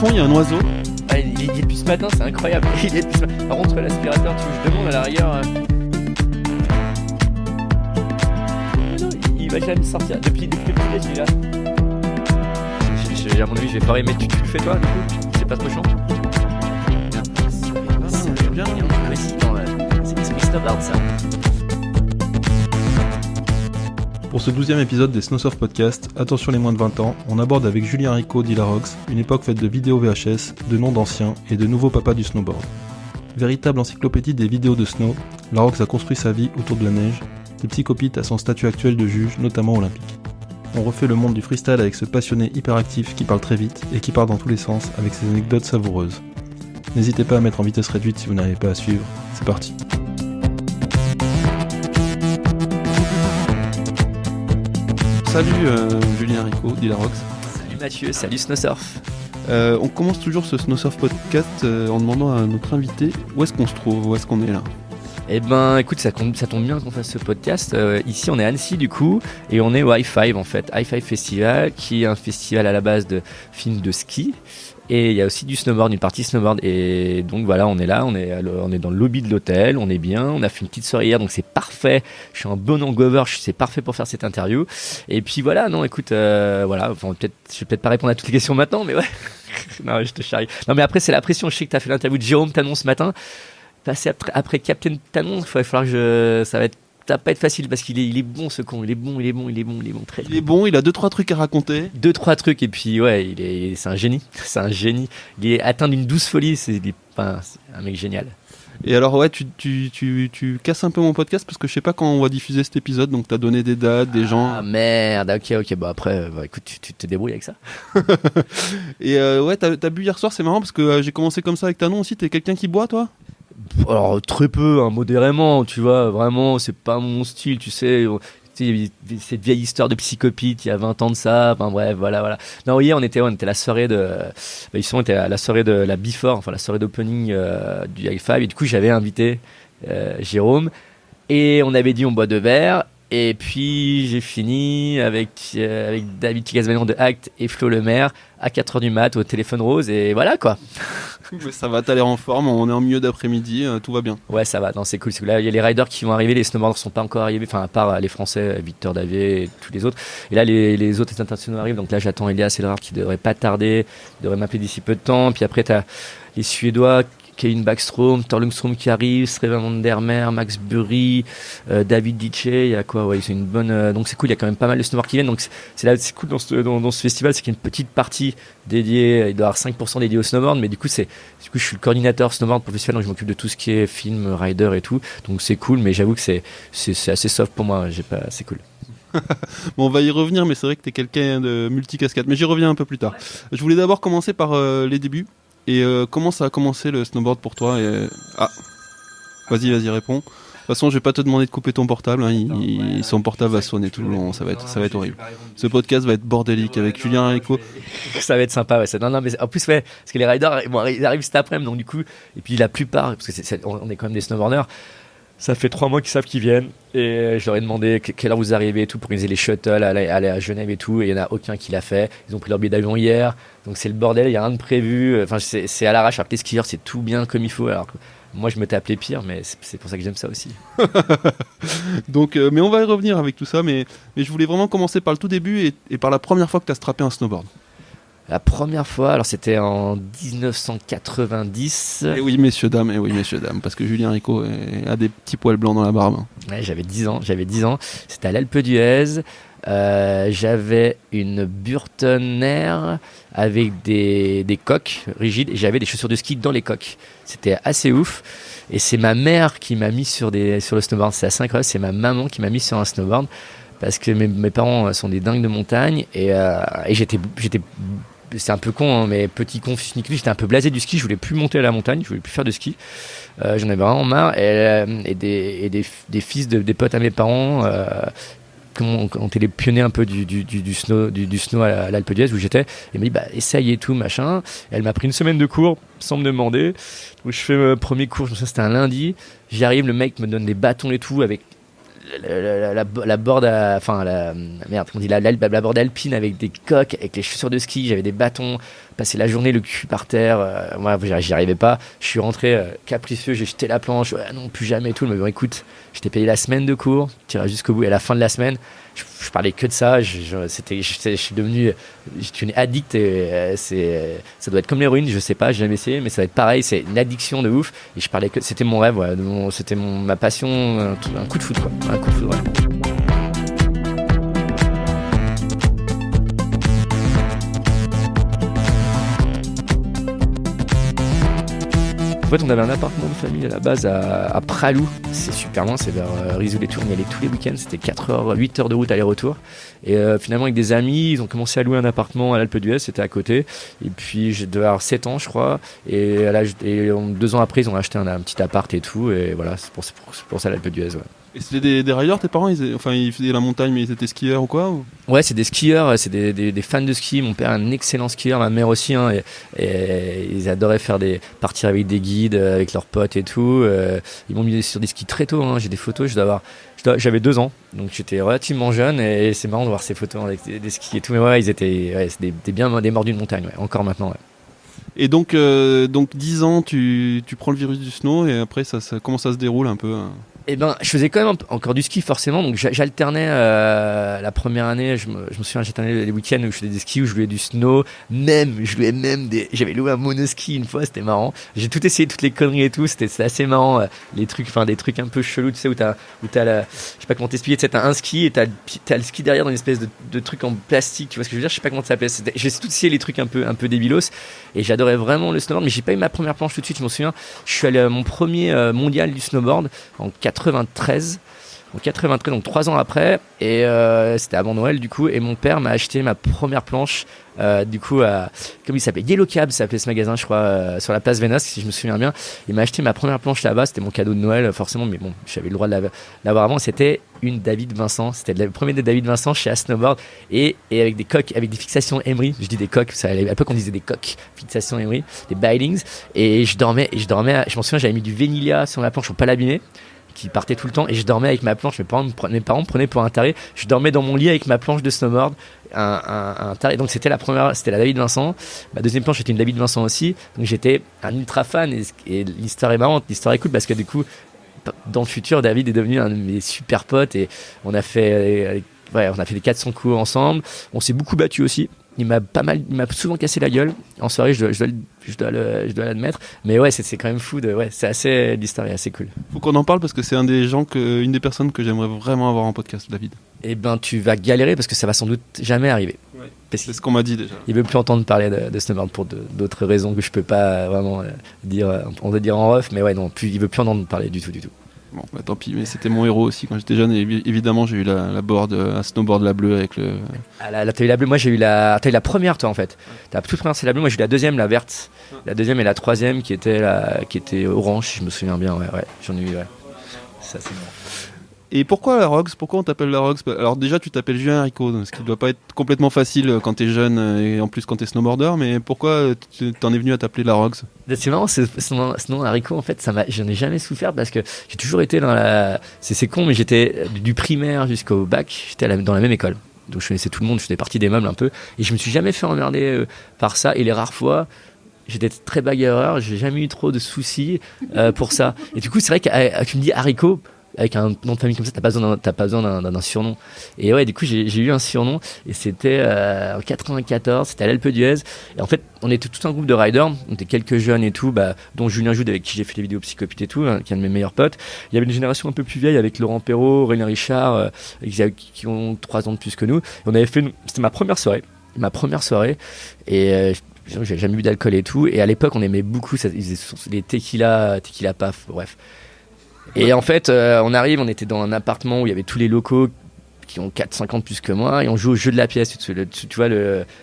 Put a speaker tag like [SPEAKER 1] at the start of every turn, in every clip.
[SPEAKER 1] fond, il y a un oiseau.
[SPEAKER 2] Ah, il est depuis ce matin, c'est incroyable. Il est depuis ce matin. Par contre, l'aspirateur, je demande à la rigueur. Non, il va jamais sortir. Depuis le petit déj, il est là. À mon avis, je vais pas mais tu le fais toi, du coup. C'est pas trop chiant.
[SPEAKER 1] C'est bien.
[SPEAKER 2] Mais si, non, c'est l'esprit snowboard, ça.
[SPEAKER 1] Pour ce 12e épisode des Snowsurf Podcast, attention les moins de 20 ans, on aborde avec Julien Rico d'Hilarox une époque faite de vidéos VHS, de noms d'anciens et de nouveaux papas du snowboard. Véritable encyclopédie des vidéos de snow, Larox a construit sa vie autour de la neige, des petits copites à son statut actuel de juge, notamment olympique. On refait le monde du freestyle avec ce passionné hyperactif qui parle très vite et qui part dans tous les sens avec ses anecdotes savoureuses. N'hésitez pas à mettre en vitesse réduite si vous n'arrivez pas à suivre, c'est parti. Salut Julien Rico d'Hilarox.
[SPEAKER 2] Salut Mathieu, salut Snowsurf.
[SPEAKER 1] On commence toujours ce Snowsurf Podcast en demandant à notre invité où est-ce qu'on se trouve, où est-ce qu'on est là.
[SPEAKER 2] Eh ben écoute, ça tombe bien qu'on fasse ce podcast. Ici on est à Annecy du coup, et on est au High Five en fait. High Five Festival, qui est un festival à la base de films de ski. Et il y a aussi du snowboard, une partie snowboard. Et donc voilà, on est là, on est dans le lobby de l'hôtel, on est bien, on a fait une petite soirée hier, donc c'est parfait. Je suis en bon hangover, c'est parfait pour faire cette interview. Et puis voilà, non écoute, voilà, enfin, je vais peut-être pas répondre à toutes les questions maintenant, mais ouais. Non, je te charrie. Non mais après c'est la pression, je sais que tu as fait l'interview de Jérôme Tanon ce matin. Passer après Captain Tanon, il va falloir que ça va pas être facile parce qu'il est bon ce con, il est bon très bien.
[SPEAKER 1] Il est bon, il a 2-3 trucs à raconter.
[SPEAKER 2] 2-3 trucs et puis ouais, c'est un génie, il est atteint d'une douce folie, c'est un mec génial.
[SPEAKER 1] Et alors ouais, tu casses un peu mon podcast parce que je sais pas quand on va diffuser cet épisode, donc t'as donné des dates, des gens.
[SPEAKER 2] Ah merde, ok, bah après, écoute, tu te débrouilles avec ça.
[SPEAKER 1] Et ouais, t'as bu hier soir, c'est marrant parce que j'ai commencé comme ça avec Tanon aussi, t'es quelqu'un qui boit toi ?
[SPEAKER 2] Alors très peu, modérément, tu vois, vraiment, c'est pas mon style, tu sais, cette vieille histoire de psychopite, il y a 20 ans de ça, enfin bref, voilà. Non, hier, on était à la soirée on était à la soirée de la Before, enfin la soirée d'opening du High Five, et du coup, j'avais invité Jérôme, et on avait dit on boit 2 verres, et puis j'ai fini avec David Tigasvanian de Act et Flo Lemaire à 4h du mat au téléphone rose, et voilà quoi.
[SPEAKER 1] Mais ça va, t'as l'air en forme, on est en milieu d'après-midi, tout va bien.
[SPEAKER 2] Ouais, ça va, non, c'est cool. Là, il y a les riders qui vont arriver, les snowboarders sont pas encore arrivés, enfin à part les Français, Victor Davier et tous les autres. Et là, les autres internationaux arrivent, donc là j'attends Elias Elrar qui devrait pas tarder, devrait m'appeler d'ici peu de temps. Puis après t'as les Suédois, Kevin Backstrom, Thor Lundström qui arrive, Sreven van der Meer, Max Burry, David Ditche, il y a quoi, ouais, c'est une bonne, donc c'est cool, il y a quand même pas mal de snowboarders qui viennent, donc c'est cool dans ce festival, c'est qu'il y a une petite partie dédiée, il doit y avoir 5% dédié au snowboard, mais du coup je suis le coordinateur snowboard pour le festival, donc je m'occupe de tout ce qui est film, rider et tout, donc c'est cool, mais j'avoue que c'est assez soft pour moi, c'est cool.
[SPEAKER 1] Bon, on va y revenir, mais c'est vrai que t'es quelqu'un de multicasquette, mais j'y reviens un peu plus tard. Je voulais d'abord commencer par les débuts. Et comment ça a commencé le snowboard pour toi Vas-y, réponds. De toute façon, je vais pas te demander de couper ton portable. Son portable va sonner tout le long. Ça va être horrible. Ce podcast va être bordélique avec Julien Rico.
[SPEAKER 2] Ça va être sympa. Ouais. Non, mais en plus, ouais, parce que les riders, ils arrivent cet après-midi, donc du coup, et puis la plupart, parce que on est quand même des snowboarders. Ça fait 3 mois qu'ils savent qu'ils viennent et je leur ai demandé quelle heure vous arrivez et tout pour organiser les shuttles, aller à Genève et tout, et il n'y en a aucun qui l'a fait. Ils ont pris leur billet d'avion hier, donc c'est le bordel, il n'y a rien de prévu, enfin c'est à l'arrache. Alors que les skieurs c'est tout bien comme il faut, alors que moi je me tapais pire, mais c'est pour ça que j'aime ça aussi.
[SPEAKER 1] Donc, mais on va y revenir avec tout ça, mais je voulais vraiment commencer par le tout début et par la première fois que tu as strappé un snowboard.
[SPEAKER 2] La première fois, alors c'était en 1990.
[SPEAKER 1] Et oui, messieurs, dames, parce que Julien Rico a des petits poils blancs dans la barbe.
[SPEAKER 2] Ouais, j'avais 10 ans. C'était à l'Alpe d'Huez. J'avais une Burton Air avec des coques rigides et j'avais des chaussures de ski dans les coques. C'était assez ouf. Et c'est ma mère qui m'a mis sur le snowboard. C'est assez incroyable. C'est ma maman qui m'a mis sur un snowboard parce que mes parents sont des dingues de montagne et j'étais c'est un peu con, mais petit con fils j'étais un peu blasé du ski, je voulais plus monter à la montagne, je voulais plus faire de ski, j'en avais vraiment marre, et des fils des potes à mes parents ont été les pionniers un peu du snow à l'Alpe d'Huez où j'étais, et elle m'a dit essaye et tout machin, et elle m'a pris une semaine de cours sans me demander, où je fais mon premier cours, je me souviens c'était un lundi, j'y arrive, le mec me donne des bâtons et tout avec la board, la board alpine avec des coques, avec les chaussures de ski, j'avais des bâtons passé la journée le cul par terre. Moi, j'y arrivais pas. Je suis rentré capricieux, j'ai jeté la planche. Non, plus jamais et tout. Mais bon, écoute, je t'ai payé la semaine de cours, tu iras jusqu'au bout. Et à la fin de la semaine, je parlais que de ça. Je suis devenu addict. Et, ça doit être comme l'héroïne, je sais pas, j'ai jamais essayé, mais ça va être pareil. C'est une addiction de ouf. Et je parlais que c'était mon rêve, c'était ma passion, un coup de foot, quoi. Un coup de foot, ouais. En fait, on avait un appartement de famille à la base à Pralou. C'est super loin, c'est vers Risoul-les-Tours. On y allait tous les week-ends, c'était 8 heures de route aller-retour. Et finalement, avec des amis, ils ont commencé à louer un appartement à l'Alpe d'Huez, c'était à côté. Et puis, je devais avoir 7 ans, je crois. Et 2 ans après, ils ont acheté un petit appart et tout. Et voilà, c'est pour ça l'Alpe d'Huez. Ouais.
[SPEAKER 1] Et c'était des riders, tes parents? Ils faisaient la montagne, mais ils étaient skieurs ou quoi ou...
[SPEAKER 2] Ouais, c'est des skieurs, c'est des fans de ski. Mon père est un excellent skieur, ma mère aussi. Hein, et ils adoraient partir avec des guides, avec leurs potes et tout. Ils m'ont mis sur des skis très tôt. Hein, j'ai des photos, j'avais 2 ans, donc j'étais relativement jeune. Et c'est marrant de voir ces photos avec des skis et tout. Mais ouais, c'était bien des mordus de montagne, ouais, encore maintenant. Ouais.
[SPEAKER 1] Et donc 10 ans, tu prends le virus du snow et après, comment ça se déroule un peu
[SPEAKER 2] Eh ben, je faisais quand même encore du ski forcément, donc j'alternais la première année. Je me souviens, j'alternais les week-ends où je faisais des skis, où je louais du snow, j'avais loué un monoski une fois, c'était marrant. J'ai tout essayé, toutes les conneries et tout, c'était assez marrant. Des trucs un peu chelous, tu sais, où t'as je sais pas comment t'expliquer, tu sais, t'as un ski et t'as le ski derrière dans une espèce de truc en plastique, tu vois ce que je veux dire? Je sais pas comment ça s'appelle. J'ai tout essayé les trucs un peu débilos, et j'adorais vraiment le snowboard, mais j'ai pas eu ma première planche tout de suite. Je m'en souviens, je suis allé à mon premier mondial du snowboard en 93, donc 3 ans après, et c'était avant Noël du coup, et mon père m'a acheté ma première planche du coup comme il s'appelait Yellow Cab, ça s'appelait ce magasin, je crois, sur la place Vénas, si je me souviens bien. Il m'a acheté ma première planche là-bas, c'était mon cadeau de Noël forcément, mais bon, j'avais le droit de l'avoir avant. C'était une David Vincent, c'était le premier de David Vincent chez Snowboard, et avec des coques, avec des fixations Emery. Je dis des coques, à l'époque on disait des coques, fixations Emery, des bindings, et je dormais, je m'en souviens, j'avais mis du Venilia sur ma planche pour pas l'abîmer, qui partait tout le temps, et je dormais avec ma planche. Mes parents me prenaient pour un taré. Je dormais dans mon lit avec ma planche de snowboard, un taré. Donc c'était la David Vincent. Ma deuxième planche était une David Vincent aussi, donc j'étais un ultra fan, et l'histoire est marrante, l'histoire est cool, parce que du coup dans le futur, David est devenu un de mes super potes, et on a fait des 400 coups ensemble. On s'est beaucoup battu aussi. Il m'a souvent cassé la gueule en soirée, je dois l'admettre. Mais ouais, c'est quand même fou. L'histoire est assez cool.
[SPEAKER 1] Faut qu'on en parle, parce que c'est une des personnes que j'aimerais vraiment avoir en podcast, David.
[SPEAKER 2] Eh ben, tu vas galérer, parce que ça va sans doute jamais arriver.
[SPEAKER 1] Ouais. C'est ce qu'on m'a dit déjà.
[SPEAKER 2] Il veut plus entendre parler de snowboard pour d'autres raisons que je peux pas vraiment dire. On veut dire en off, mais ouais, non, il veut plus entendre parler du tout.
[SPEAKER 1] Bon, bah tant pis, mais c'était mon héros aussi quand j'étais jeune, et évidemment j'ai eu la board, un snowboard la bleue avec le...
[SPEAKER 2] Ah là, t'as eu la bleue, moi j'ai eu t'as eu la première toi en fait. La toute première c'est la bleue, moi j'ai eu la deuxième, la verte. La deuxième et la troisième qui était orange, si je me souviens bien, ouais, j'en ai eu, ouais. Ça c'est bon.
[SPEAKER 1] Et pourquoi la Rogs? Pourquoi on t'appelle la Rogs? Alors déjà tu t'appelles Julien Haricot, ce qui doit pas être complètement facile quand t'es jeune, et en plus quand t'es snowboarder, mais pourquoi t'en es venu à t'appeler la Rogs?
[SPEAKER 2] C'est marrant, ce nom Haricot, en fait, j'en ai jamais souffert, parce que j'ai toujours été c'est con, mais j'étais du primaire jusqu'au bac, j'étais dans la même école. Donc je connaissais tout le monde, je faisais partie des meubles un peu, et je me suis jamais fait emmerder par ça, et les rares fois, j'étais très bagarreur, j'ai jamais eu trop de soucis pour ça. Et du coup, c'est vrai que tu me dis Haricot, avec un nom de famille comme ça, t'as pas besoin d'un surnom. Et ouais, du coup, j'ai eu un surnom, et c'était en 94, c'était à l'Alpe d'Huez. Et en fait, on était tout un groupe de riders, on était quelques jeunes et tout, dont Julien Joude, avec qui j'ai fait des vidéos Psychopute et tout, hein, qui est un de mes meilleurs potes. Il y avait une génération un peu plus vieille, avec Laurent Perrault, Aurélien Richard, qui ont 3 ans de plus que nous. Et on avait fait, c'était ma première soirée, et j'ai jamais bu d'alcool et tout. Et à l'époque, on aimait beaucoup ça, ils faisaient les tequila paf, bref. Et en fait, on arrive, on était dans un appartement où il y avait tous les locaux qui ont 4-5 ans de plus que moi, et on joue au jeu de la pièce. Tu vois,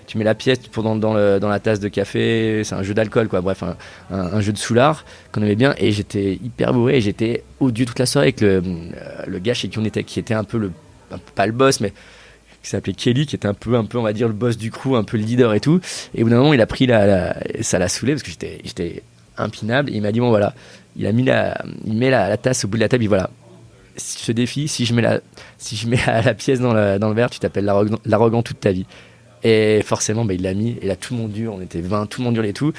[SPEAKER 2] tu mets la pièce dans la tasse de café, c'est un jeu d'alcool, quoi. Bref, un jeu de soulard qu'on aimait bien, et j'étais hyper bourré, et j'étais odieux toute la soirée avec le gars chez qui on était, qui était un peu pas le boss, mais qui s'appelait Kelly, qui était un peu, on va dire, le boss du crew, un peu le leader et tout. Et au bout d'un moment, il a pris ça l'a saoulé, parce que j'étais impinable, et il m'a dit, bon voilà, il met la tasse au bout de la table, et voilà, ce défi, si je mets la pièce dans le verre, tu t'appelles l'arrogant toute ta vie. Et forcément, il l'a mis. Et là, tout le monde hurle. On était 20, tout le monde hurle et tout.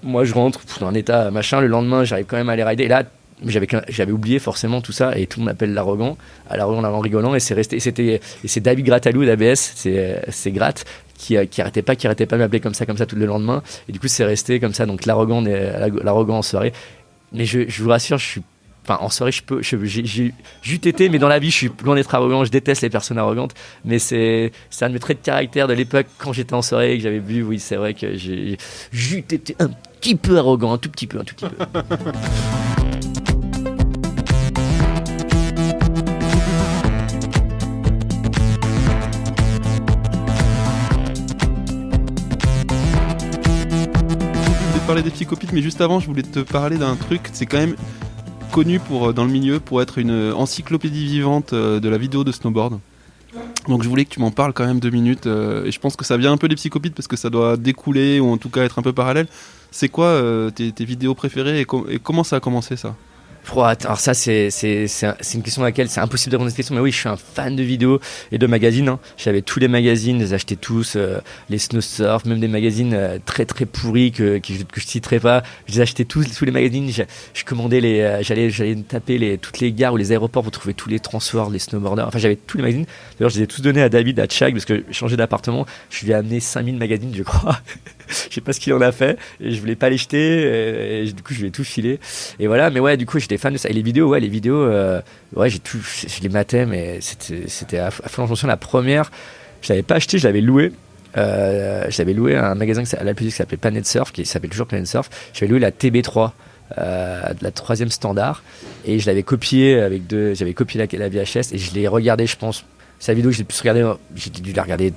[SPEAKER 2] Moi, je rentre dans un état machin. Le lendemain, j'arrive quand même à aller rider. Et là, j'avais oublié forcément tout ça. Et tout le monde m'appelle l'arrogant. À l'arrogant en rigolant. Et c'est resté. Et c'est David Grattalou d'ABS. C'est Gratt. Qui arrêtait pas de m'appeler comme ça tout le lendemain. Et du coup, c'est resté comme ça. Donc, l'arrogant en soirée. Mais je vous rassure, en soirée, j'ai été, mais dans la vie, je suis loin d'être arrogant. Je déteste les personnes arrogantes. Mais c'est un de mes traits de caractère de l'époque quand j'étais en soirée et que j'avais bu. Oui, c'est vrai que j'ai été un petit peu arrogant, un tout petit peu.
[SPEAKER 1] Parler des psychopathes, mais juste avant je voulais te parler d'un truc. C'est quand même connu dans le milieu pour être une encyclopédie vivante de la vidéo de snowboard. Donc je voulais que tu m'en parles quand même 2 minutes, et je pense que ça vient un peu des psychopathes parce que ça doit découler ou en tout cas être un peu parallèle. C'est quoi tes vidéos préférées et comment ça a commencé ça?
[SPEAKER 2] Alors ça, c'est une question à laquelle c'est impossible de répondre à cette question, mais oui, je suis un fan de vidéos et de magazines. J'avais tous les magazines, je les achetais tous, les Snowsurf, même des magazines très très pourris que je citerai pas. Je les achetais tous les magazines. Je commandais j'allais taper toutes les gares ou les aéroports pour trouver tous les transferts, les snowboarders. Enfin, j'avais tous les magazines. D'ailleurs, je les ai tous donnés à David, à Chag, parce que je changeais d'appartement. Je lui ai amené 5000 magazines, je crois. Je sais pas ce qu'il en a fait et je voulais pas les jeter, et du coup je lui ai tout filé et voilà. Mais ouais, du coup j'étais fan de ça. Et les vidéos, ouais, je les matais, mais c'était affolant. Je me souviens, la première, je l'avais pas acheté, je l'avais loué. J'avais loué un magasin à la qui s'appelait Planet Surf, qui s'appelle toujours Planet Surf. J'avais loué la TB3, de la 3e standard, et je l'avais copié j'avais copié la VHS et je l'ai regardé, je pense. C'est la vidéo que j'ai le plus regardée. J'ai dû la regarder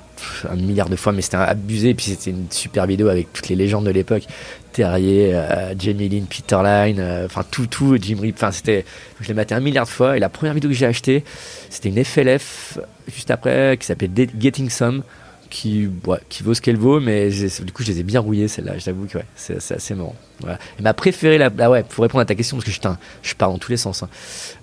[SPEAKER 2] 1 milliard de fois, mais c'était abusé. Et puis c'était une super vidéo avec toutes les légendes de l'époque. Terrier, Jamie Lynn, Peter Line, tout, Jim Rip. Je l'ai maté 1 milliard de fois. Et la première vidéo que j'ai achetée, c'était une FLF juste après qui s'appelait Getting Some, qui vaut ce qu'elle vaut, mais du coup je les ai bien rouillées celle-là. J'avoue que c'est assez marrant. Voilà. Et ma préférée, pour répondre à ta question, parce que je pars dans tous les sens.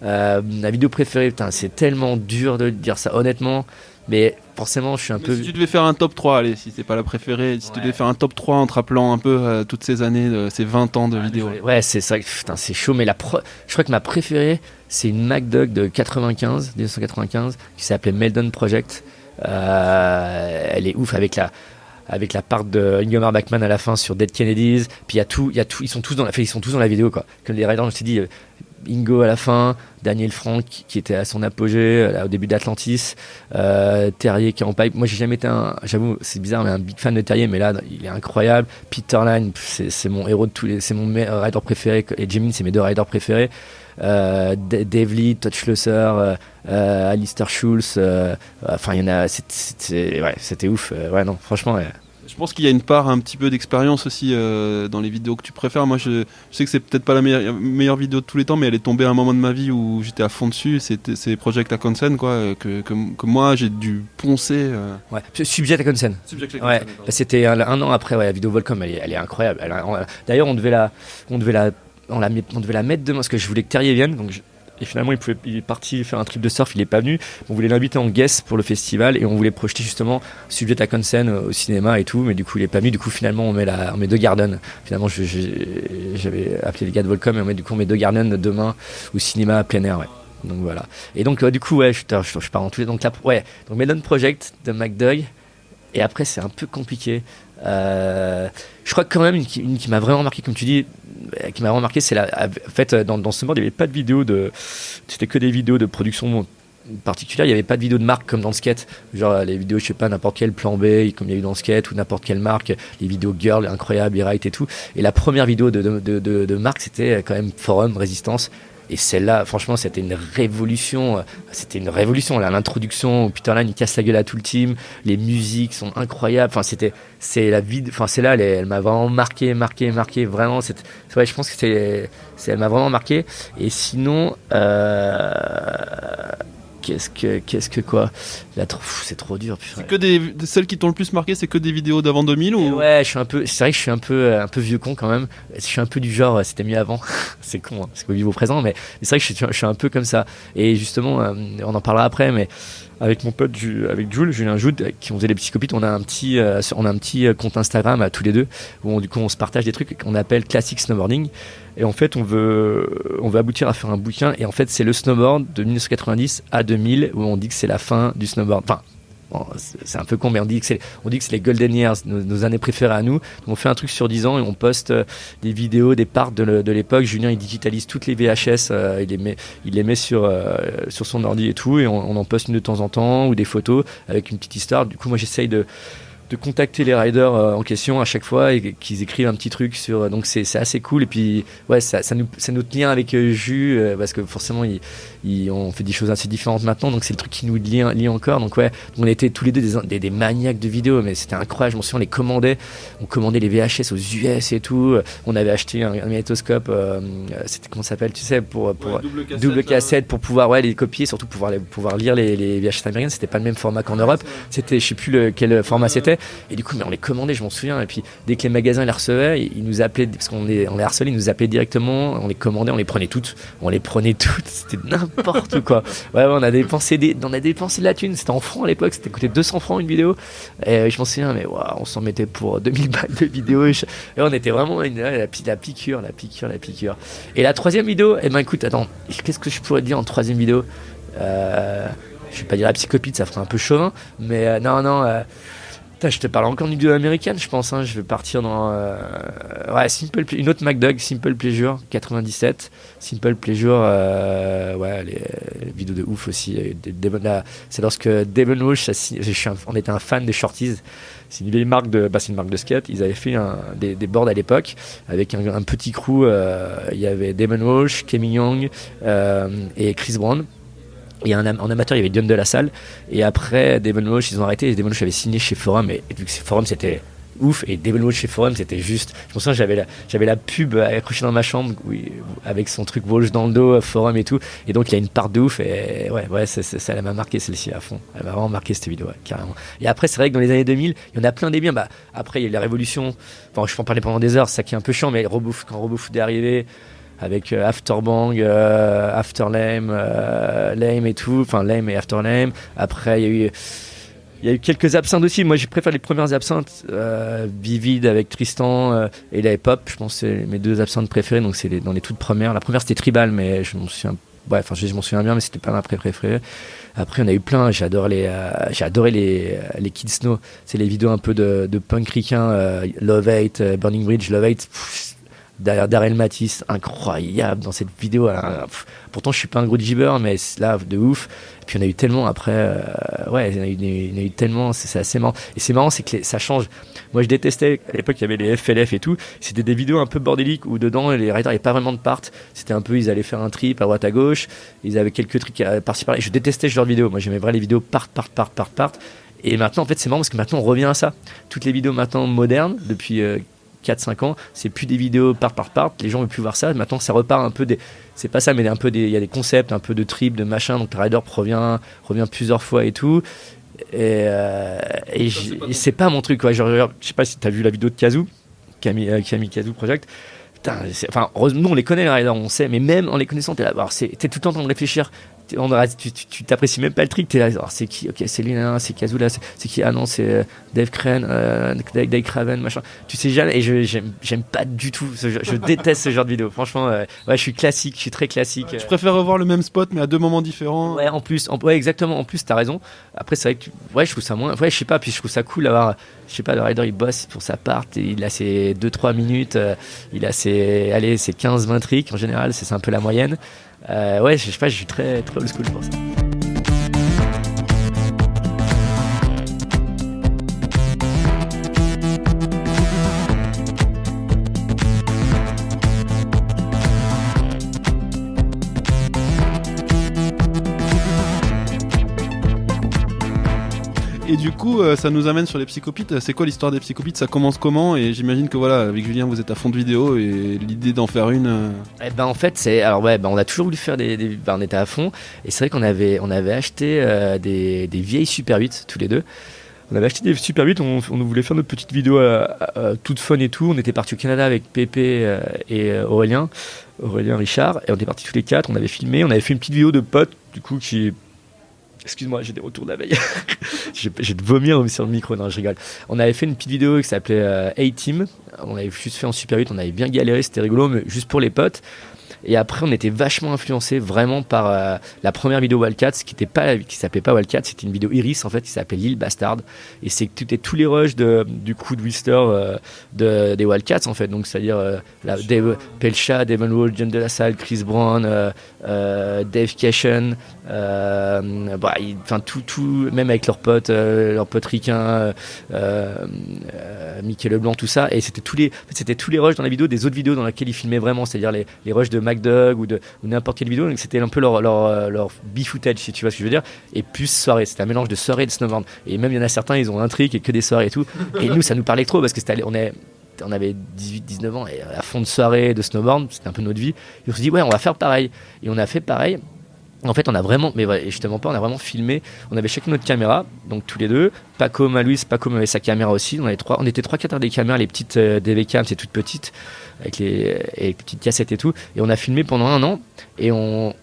[SPEAKER 2] La vidéo préférée, c'est tellement dur de dire ça honnêtement, mais forcément je suis un peu.
[SPEAKER 1] Si tu devais faire un top 3, allez, si c'est pas la préférée, si tu devais faire un top 3 en te rappelant un peu toutes ces années, ces 20 ans de vidéos.
[SPEAKER 2] Ouais, c'est ça, c'est chaud, mais je crois que ma préférée, c'est une MacDog de 1995, qui s'appelait Meldon Project. Elle est ouf avec la part de Ingmar Bachmann à la fin sur Dead Kennedys. Puis il y a tout, ils sont tous dans la vidéo, quoi. Comme les riders, je t'ai dit, Ingo à la fin, Daniel Frank qui était à son apogée au début d'Atlantis, Terrier qui est en pipe. Moi j'ai jamais été j'avoue c'est bizarre, mais un big fan de Terrier, mais là il est incroyable. Peter Line, c'est mon héros c'est mon rider préféré, et Jimmy, c'est mes 2 riders préférés. Dave Lee, Todd Schlosser, Alistair Schulz, il y en a, c'était ouf. Non, franchement.
[SPEAKER 1] Je pense qu'il y a une part un petit peu d'expérience aussi dans les vidéos que tu préfères. Moi, je sais que c'est peut-être pas la meilleure vidéo de tous les temps, mais elle est tombée à un moment de ma vie où j'étais à fond dessus. C'est Project Akonsen, quoi, que moi j'ai dû poncer.
[SPEAKER 2] Subject Akonsen. Ouais. C'était un an après. Ouais, la vidéo Volcom, elle est incroyable. D'ailleurs, on devait la mettre demain parce que je voulais que Terrier vienne. Et finalement, il est parti faire un trip de surf, il est pas venu. On voulait l'inviter en guest pour le festival et on voulait projeter justement Subject Akonsen au cinéma et tout, mais du coup il est pas venu. Du coup finalement on met 2 Garden. Finalement j'avais appelé les gars de Volcom et on met 2 Garden demain au cinéma à plein air. Ouais. Donc voilà. Et donc du coup je pars en tous les. Donc Meldon Project de MacDog. Et après c'est un peu compliqué. Je crois que quand même une qui m'a vraiment marqué, comme tu dis, c'est en fait dans ce mode il n'y avait pas de vidéo c'était que des vidéos de production particulière. Il n'y avait pas de vidéo de marque comme dans le skate, genre les vidéos, je sais pas, n'importe quel plan B comme il y a eu dans le skate, ou n'importe quelle marque, les vidéos girl incroyables, les rights et tout. Et la première vidéo de marque, c'était quand même Forum Résistance. Et celle-là, franchement, c'était une révolution. Là, l'introduction où Peter Line il casse la gueule à tout le team. Les musiques sont incroyables. Celle-là, elle m'a vraiment marqué. Vraiment, je pense que elle m'a vraiment marqué. Et sinon, qu'est-ce que quoi là, c'est trop dur, putain.
[SPEAKER 1] C'est que celles qui t'ont le plus marqué, c'est que des vidéos d'avant 2000 ou...
[SPEAKER 2] Ouais, c'est vrai que je suis un peu vieux con quand même. Je suis un peu du genre c'était mieux avant. C'est con, parce qu'au niveau présent, mais c'est vrai que je suis un peu comme ça. Et justement, on en parlera après, mais avec mon pote, avec Julien Joud, qui on faisait les psychopites. On a un petit compte Instagram à tous les deux, où du coup on se partage des trucs qu'on appelle Classic Snowboarding. Et en fait, on veut aboutir à faire un bouquin. Et en fait, c'est le snowboard de 1990 à 2000, où on dit que c'est la fin du snowboard. Enfin, bon, c'est un peu con, mais on dit que c'est les golden years, nos années préférées à nous. Donc on fait un truc sur 10 ans et on poste des vidéos, des parts de l'époque. Julien, il digitalise toutes les VHS, il les met sur son ordi et tout, et on en poste une de temps en temps, ou des photos avec une petite histoire. Du coup, moi, j'essaye de contacter les riders en question à chaque fois et qu'ils écrivent un petit truc sur. Donc c'est assez cool. Et puis ouais, c'est notre lien avec Jus, parce que forcément on fait des choses assez différentes maintenant, donc c'est le truc qui nous lie encore. Donc ouais, on était tous les deux des maniaques de vidéos, mais c'était incroyable. Je m'en souviens, on commandait les VHS aux US et tout. On avait acheté un magnétoscope, c'était comment ça s'appelle, tu sais, pour double cassette pour pouvoir les copier, surtout pouvoir lire les VHS américaines. C'était pas le même format qu'en Europe. C'était, je sais plus quel format c'était. Et du coup, mais on les commandait, je m'en souviens. Et puis, dès que les magasins les recevaient, ils nous appelaient, parce qu'on les harcelait, ils nous appelaient directement. On les commandait, on les prenait toutes. C'était n'importe quoi. Ouais, on a dépensé de la thune. C'était en francs à l'époque, c'était coûté 200 francs une vidéo. Et je m'en souviens, mais wow, on s'en mettait pour 2000 balles de vidéo. Et on était vraiment la piqûre. Et la troisième vidéo, écoute, attends, qu'est-ce que je pourrais te dire en troisième vidéo? Je vais pas dire la psychopite, ça ferait un peu chauvin, mais non. Je te parle encore d'une vidéo américaine, je pense. Je vais partir dans une autre MacDog, Simple Pleasure 97. Simple Pleasure, les vidéos de ouf aussi. C'est lorsque Devon Walsh, on était un fan des Shorties. C'est une vieille marque de skate. Ils avaient fait des boards à l'époque avec un petit crew. Il y avait Devon Walsh, Kevin Young et Chris Brown. Et en amateur, il y avait Dion de la Salle. Et après, Devon Walsh, ils ont arrêté. Et Devon Walsh avait signé chez Forum. Et vu que Forum, c'était ouf. Et Devon Walsh chez Forum, c'était juste. Je me souviens, j'avais la pub accrochée dans ma chambre, avec son truc Walsh dans le dos, Forum et tout. Et donc, il y a une part de ouf. Et ça elle m'a marqué celle-ci à fond. Elle m'a vraiment marqué cette vidéo, carrément. Et après, c'est vrai que dans les années 2000, il y en a plein des biens. Après, il y a eu la révolution. Enfin, je peux en parler pendant des heures, ça qui est un peu chiant. Mais quand RoboFoot est arrivé, avec Afterbang, Afterlame, Lame et tout, enfin Lame et Afterlame. Après, il y a eu quelques absinthes aussi. Moi, je préfère les premières absinthes, Vivid avec Tristan et la Hip-Hop. Je pense que c'est mes deux absinthes préférées. Donc, c'est dans les toutes premières. La première, c'était Tribal, mais je m'en souviens bien, mais c'était pas ma préférée. Après, on a eu plein. J'ai adoré les Kids Snow. C'est les vidéos un peu de punk ricain, Love Hate, Burning Bridge, Love Hate. Derrière Darrell Matisse, incroyable dans cette vidéo. Pourtant, je suis pas un gros jibber, mais là, de ouf. Et puis, on a eu tellement après. Il y en a eu tellement. C'est assez marrant. Et c'est marrant, c'est que ça change. Moi, je détestais. À l'époque, il y avait les FLF et tout. C'était des vidéos un peu bordéliques où dedans, les riders n'avaient pas vraiment de part. C'était un peu, ils allaient faire un trip à droite à gauche. Ils avaient quelques trucs par-ci par-là. Et je détestais ce genre de vidéos. Moi, j'aimais vraiment les vidéos part. Et maintenant, en fait, c'est marrant parce que maintenant, on revient à ça. Toutes les vidéos maintenant modernes, depuis 4-5 ans, c'est plus des vidéos part, les gens veulent plus voir ça. Maintenant, ça repart un peu c'est pas ça, mais il y a des concepts, un peu de trip, de machin, donc le rider revient plusieurs fois et tout. Et c'est pas mon truc, quoi. Genre, je sais pas si t'as vu la vidéo de Kazoo, Camille Kazoo Project. Putain, nous on les connaît les riders, on sait, mais même en les connaissant, t'es tout le temps en train de réfléchir. Tu t'apprécies même pas le trick, t'es là, alors c'est qui? Ok, c'est lui là, c'est Kazoo là, c'est qui? Ah non, c'est Dave Crane, Dave Craven, machin. Tu sais jamais, et j'aime pas du tout, je déteste ce genre de vidéo. Franchement, je suis classique, je suis très classique.
[SPEAKER 1] Je préfère revoir le même spot, mais à deux moments différents.
[SPEAKER 2] Ouais, exactement. En plus, t'as raison. Après, c'est vrai que je trouve ça moins. Ouais, je sais pas, puis je trouve ça cool d'avoir. Je sais pas, le rider il bosse pour sa part, et il a ses 2-3 minutes, il a ses 15-20 tricks en général, c'est un peu la moyenne. Je sais pas, je suis très, très old school pour ça.
[SPEAKER 1] Et du coup, ça nous amène sur les psychopites. C'est quoi l'histoire des psychopites? Ça commence comment? Et j'imagine que voilà, avec Julien, vous êtes à fond de vidéo et l'idée d'en faire une.
[SPEAKER 2] En fait, on a toujours voulu faire on était à fond. Et c'est vrai qu'on avait acheté des vieilles Super 8 tous les deux. On avait acheté des Super 8, on voulait faire notre petite vidéo toute fun et tout. On était parti au Canada avec Pépé et Aurélien Richard, et on était partis tous les quatre. On avait filmé, on avait fait une petite vidéo de potes, du coup, qui Excuse-moi, j'ai des retours de la veille. J'ai de vomir sur le micro, non, je rigole. On avait fait une petite vidéo qui s'appelait A-Team. On avait juste fait en Super 8, on avait bien galéré, c'était rigolo, mais juste pour les potes. Et après, on était vachement influencé vraiment par la première vidéo Wildcats qui s'appelait pas Wildcats, c'était une vidéo Iris en fait qui s'appelait L'île Bastard. Et c'était tous les rushs du coup de Whistler des Wildcats en fait. Donc c'est-à-dire Pelcha, Devon Wall, John De La Salle, Chris Brown, Dave Cashen, tout, même avec leurs potes ricains, Mickey Leblanc, tout ça. Et c'était tous les rushs dans la vidéo des autres vidéos dans lesquelles ils filmaient vraiment, c'est-à-dire les rushs de MacDog ou n'importe quelle vidéo. Donc c'était un peu leur be-footage, si tu vois ce que je veux dire. Et plus soirée, c'était un mélange de soirée et de snowboard. Et même il y en a certains, ils ont un trick et que des soirées et tout. Et nous, ça nous parlait trop parce que on avait 18-19 ans et à fond de soirée, de snowboard, c'était un peu notre vie. Et on s'est dit, ouais, on va faire pareil. Et on a fait pareil. En fait, on a vraiment filmé. On avait chacun notre caméra, donc tous les deux. Paco avait sa caméra aussi. On était 3-4 à des caméras, les petites DV-cam, c'est toutes petites, avec les petites cassettes et tout. Et on a filmé pendant 1 an. Et on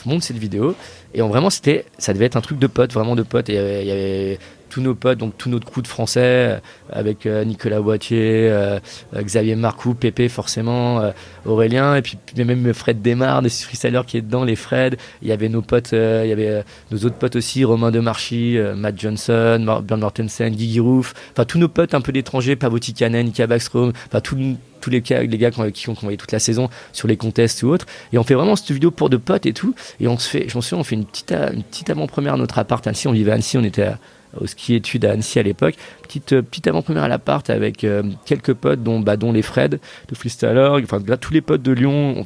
[SPEAKER 2] monte cette vidéo. Et ça devait être un truc de potes, vraiment de potes. Et il y avait tous nos potes, donc tout notre crew de français, avec Nicolas Boitier, Xavier Marcoux, Pépé forcément, Aurélien, et puis même Fred Desmar, des freestylers qui est dedans, les Fred. Il y avait nos potes, il y avait nos autres potes aussi, Romain Demarchi, Matt Johnson, Björn Mortensen, Guy Girouf, enfin tous nos potes un peu d'étrangers, Pavo Tikanen, Nika Backstrom, enfin tous les gars qui ont envoyé toute la saison sur les contests ou autres. Et on fait vraiment cette vidéo pour de potes et tout. Et on fait une petite avant-première à notre appart à Annecy. On vivait à Annecy, on était au ski études à Annecy à l'époque. Petite avant-première à l'appart avec quelques potes, dont les Fred de Freestyler. Enfin, là, tous les potes de Lyon. On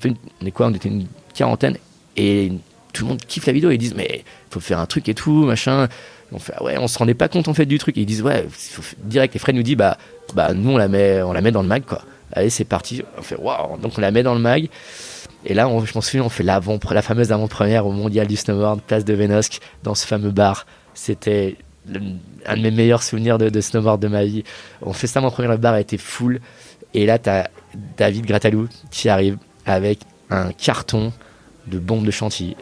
[SPEAKER 2] était une quarantaine. Et tout le monde kiffe la vidéo. Et ils disent, mais faut faire un truc et tout, machin. On fait, ouais, on se rendait pas compte en fait du truc. Et ils disent, ouais, direct. Et Fred nous dit, nous, on la met dans le mag, quoi. Allez, c'est parti. On fait waouh. Donc on la met dans le mag. Et là, je m'en souviens, on fait la fameuse avant-première au Mondial du Snowboard, place de Vénosque, dans ce fameux bar. C'était un de mes meilleurs souvenirs de snowboard de ma vie. On fait ça avant-première, le bar était full. Et là, t'as David Gratalou qui arrive avec un carton de bombes de chantilly.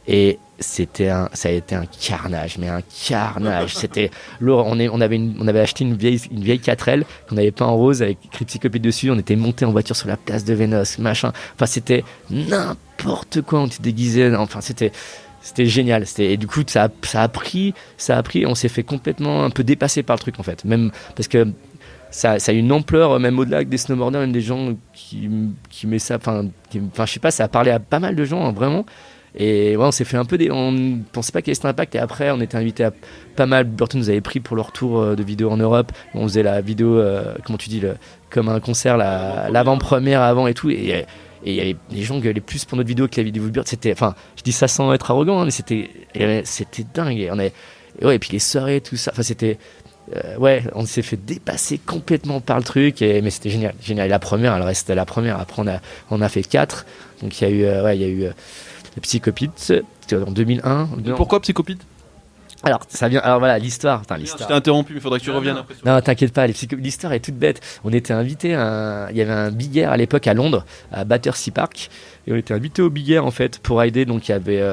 [SPEAKER 2] Et ça a été un carnage, mais un carnage. C'était on avait acheté une vieille 4L qu'on avait peint en rose avec écrit Psychopite dessus. On était monté en voiture sur la place de Vénosque, machin. Enfin, c'était n'importe quoi. On était déguisés. Enfin, c'était génial. Et du coup, ça a pris. On s'est fait complètement un peu dépasser par le truc en fait. Même parce que ça a une ampleur, même au-delà des snowboarders, même des gens qui met ça. Enfin, je sais pas. Ça a parlé à pas mal de gens, hein, vraiment. Et ouais, on s'est fait un peu on pensait pas qu'il y avait cet impact. Et après, on était invité à pas mal. Burton nous avait pris pour leur tour de vidéo en Europe. On faisait la vidéo, comment tu dis, comme un concert, l'avant-première avant et tout. Et il y avait des gens qui gueulaient plus pour notre vidéo que la vidéo de Burton. Enfin, je dis ça sans être arrogant, hein, mais c'était dingue. Et puis les soirées, tout ça. Enfin, c'était. On s'est fait dépasser complètement par le truc. Mais c'était génial. Et la première, elle restait la première. Après, on a fait 4. Donc il y a eu Psychopite, c'était en 2001.
[SPEAKER 1] Pourquoi Psychopite ?
[SPEAKER 2] Alors voilà, l'histoire.
[SPEAKER 1] Je t'ai interrompu, mais il faudrait que tu reviennes après.
[SPEAKER 2] Non, t'inquiète pas, l'histoire est toute bête. On était invités, il y avait un Big Air à l'époque à Londres, à Battersea Park, et on était invités au Big Air en fait pour rider. Donc il y avait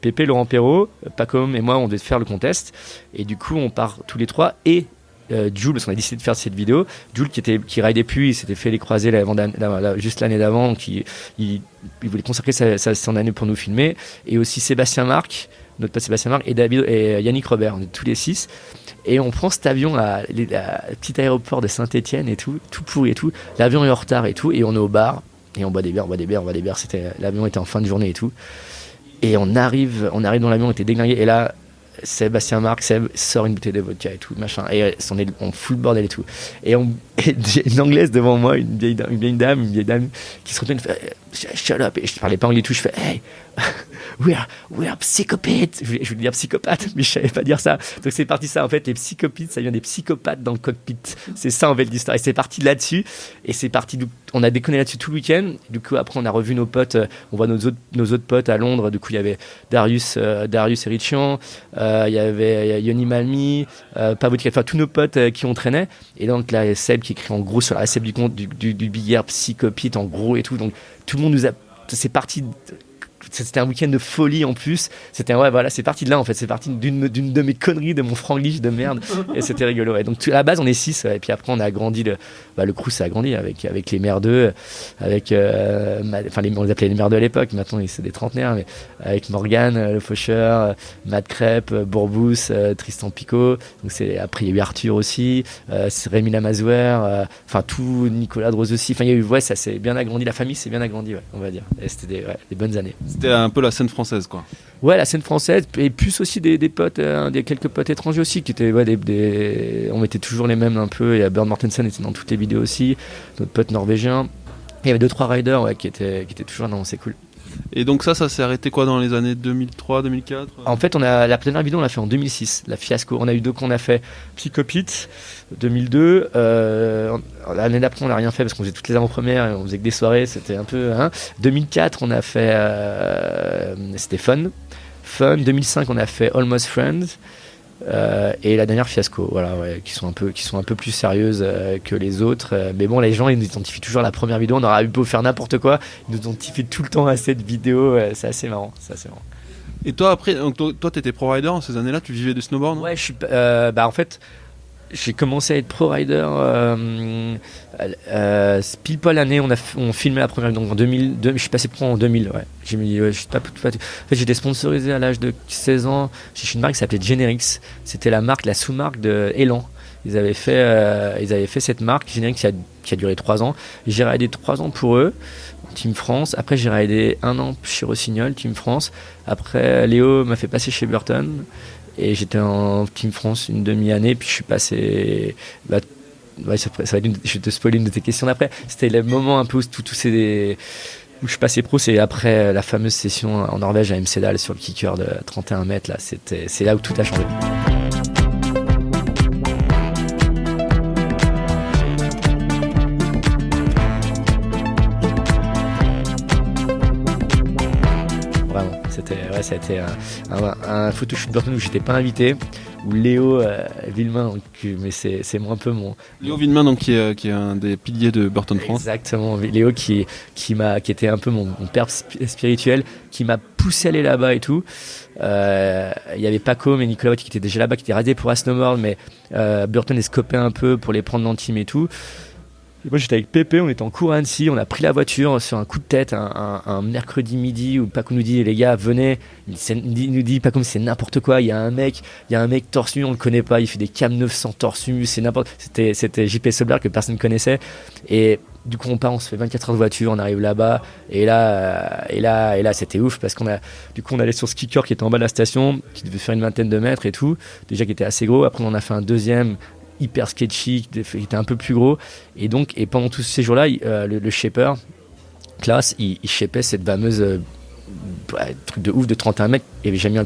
[SPEAKER 2] Pépé, Laurent Perrault, Pacom et moi, on devait faire le contest. Et du coup, on part tous les trois et Jules, parce qu'on a décidé de faire cette vidéo. Jules qui ridait plus, il s'était fait les croisés juste l'année d'avant, donc il voulait consacrer son année pour nous filmer. Et aussi Sébastien Marc, notre pote Sébastien Marc, et David et Yannick Robert, on est tous les 6. Et on prend cet avion à petit aéroport de Saint-Étienne et tout pourri et tout. L'avion est en retard et tout, et on est au bar, et on boit des bières. L'avion était en fin de journée et tout. Et on arrive dans l'avion, on était déglingué, et là, Seb sort une bouteille de vodka et tout, machin, et on fout le bordel et tout. Et j'ai une anglaise devant moi, une vieille dame qui se retourne et fait shut up. Et je parlais pas anglais et tout, je fais hey, we are psychopates. Je voulais dire psychopathe, mais je savais pas dire ça. Donc c'est parti ça en fait, les psychopates, ça vient des psychopathes dans le cockpit. C'est ça en fait l'histoire. Et c'est parti là-dessus. Et c'est parti, on a déconné là-dessus tout le week-end. Du coup après on a revu nos potes, on voit nos autres potes à Londres. Du coup il y avait Darius et Richian, il y avait Yoni Malmi, Pavotka, enfin tous nos potes qui on traînait. Et donc là Seb qui écrit en gros sur la recette du Big Air psychopite en gros et tout. Donc tout le monde c'est parti c'était un week-end de folie en plus. C'était c'est parti de là en fait. C'est parti d'une de mes conneries, de mon franglish de merde. Et c'était rigolo. Et donc à la base on est 6 et puis après on a agrandi le crew, ça a grandi avec les merdeux, avec on les appelait les merdeux à l'époque. Maintenant c'est des trentenaires, mais avec Morgane, le faucheur, Matt Crêpe, Bourbous, Tristan Picot. Donc après il y a eu Arthur aussi, Rémi Lamazouer, tout Nicolas Droz aussi. Enfin il y a eu ça s'est bien agrandi. La famille s'est bien agrandie, on va dire. Et c'était des bonnes années.
[SPEAKER 1] C'était un peu la scène française, quoi.
[SPEAKER 2] Ouais, la scène française, et plus aussi des potes, quelques potes étrangers aussi, qui étaient, on mettait toujours les mêmes un peu. Il y a Björn Mortensen était dans toutes les vidéos aussi, notre pote norvégien. Et il y avait 2-3 riders qui étaient toujours là, c'est cool.
[SPEAKER 1] Et donc ça s'est arrêté quoi dans les années 2003, 2004 ?
[SPEAKER 2] En fait, la première vidéo, on l'a fait en 2006, la Fiasco. On a eu 2 qu'on a fait, Psychopit, 2002. L'année d'après, on n'a rien fait parce qu'on faisait toutes les avant-premières et on faisait que des soirées, c'était un peu... 2004, on a fait... c'était Fun. 2005, on a fait Almost Friends. Et la dernière Fiasco, qui sont un peu plus sérieuses que les autres, mais bon, les gens ils nous identifient toujours à la première vidéo. On aurait pu faire n'importe quoi, ils nous identifient tout le temps à cette vidéo. C'est assez marrant.
[SPEAKER 1] Et toi après, donc toi t'étais pro rider en ces années-là, tu vivais du snowboard, non ?
[SPEAKER 2] Ouais, je suis en fait j'ai commencé à être pro rider pile poil l'année on filmait la première, donc en 2002, je suis passé pro en 2000. J'ai mis, en fait j'étais sponsorisé à l'âge de 16 ans chez une marque qui s'appelait Generics. C'était la sous-marque de Elan. Ils avaient fait cette marque Generics qui a duré 3 ans. J'ai raidé 3 ans pour eux, Team France. Après j'ai raidé 1 an chez Rossignol, Team France. Après Léo m'a fait passer chez Burton et j'étais en Team France une demi-année, puis je suis passé... ça va être je vais te spoiler une de tes questions d'après. C'était le moment un peu où où je suis passé pro, c'est après la fameuse session en Norvège à Hemsedal sur le kicker de 31 mètres. C'est là où tout a changé. Ça a été un photoshoot Burton où j'étais pas invité, où Léo Villemain, mais c'est un peu mon...
[SPEAKER 1] Léo Villemain, donc, qui est un des piliers de Burton France.
[SPEAKER 2] Exactement, Léo qui était un peu mon père spirituel, qui m'a poussé à aller là-bas et tout. Il y avait Paco et Nicolas qui étaient déjà là-bas, qui étaient radés pour Snowboard, mais Burton les scopait un peu pour les prendre dans le team et tout. Et moi j'étais avec Pépé, on était en cours à Annecy, on a pris la voiture sur un coup de tête un mercredi midi où Paco nous dit les gars venez, il nous dit pas comme c'est n'importe quoi, il y a un mec torse nu, on le connaît pas, il fait des cam 900 torse nu, c'est n'importe, c'était JP Solberg que personne connaissait, et du coup on se fait 24 heures de voiture, on arrive là-bas et là c'était ouf parce qu'on allait sur ce kicker qui était en bas de la station, qui devait faire une 20aine de mètres et tout, déjà qui était assez gros. Après on en a fait un deuxième hyper sketchy, qui était un peu plus gros, et pendant tous ces jours-là le shaper classe, il shapait cette fameuse truc de ouf de 31 mètres. Il avait jamais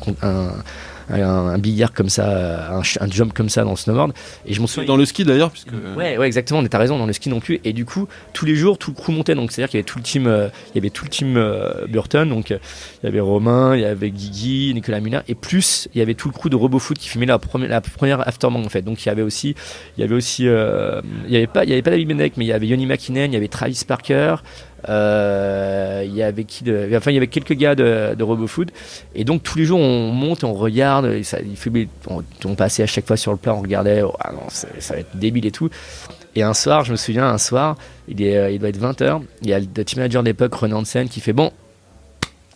[SPEAKER 2] un billard comme ça, un jump comme ça dans le snowboard, et je m'en souviens
[SPEAKER 1] dans le ski d'ailleurs puisque
[SPEAKER 2] ouais exactement, on était raison, dans le ski non plus, et du coup tous les jours tout le crew montait, donc c'est à dire qu'il y avait tout le team Burton, donc il y avait Romain, il y avait Guigui, Nicolas Muller, et plus il y avait tout le crew de RoboFoot qui filmait la première afterbank en fait. Donc il y avait pas David Benedek, mais il y avait Yoni Makinen, il y avait Travis Parker, il y avait quelques gars de RoboFoot, et donc tous les jours on monte et on regarde, et on passait à chaque fois sur le plat, on regardait, ça va être débile et tout. Et un soir, je me souviens, il doit être 20h, il y a le team manager de l'époque, René Hansen, qui fait bon,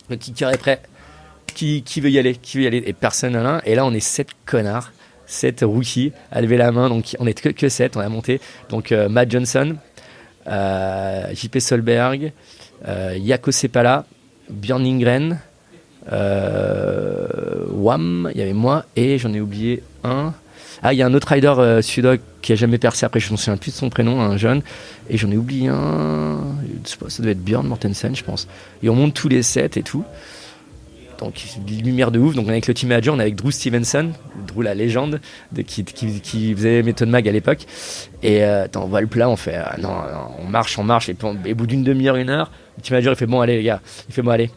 [SPEAKER 2] le kicker est prêt, qui veut y aller, et personne n'en a. Et là on est 7 connards, 7 rookies à lever la main, donc on est que 7, on a monté, donc Matt Johnson, JP Solberg, Jaakko Seppala, Björn Lindgren, Wam, il y avait moi, et j'en ai oublié un. Il y a un autre rider suédois qui a jamais percé, après je ne me souviens plus de son prénom, un jeune, et j'en ai oublié un, je sais pas, ça devait être Björn Mortensen je pense. Et on monte tous les 7 et tout, donc lumière de ouf. Donc on est avec le team manager, on est avec Drew Stevenson, Drew la légende qui faisait Method Mag à l'époque, et on voit le plat, on fait non, on marche, et puis au bout d'une demi-heure, 1 heure, le team manager il fait bon allez les gars, il fait bon allez,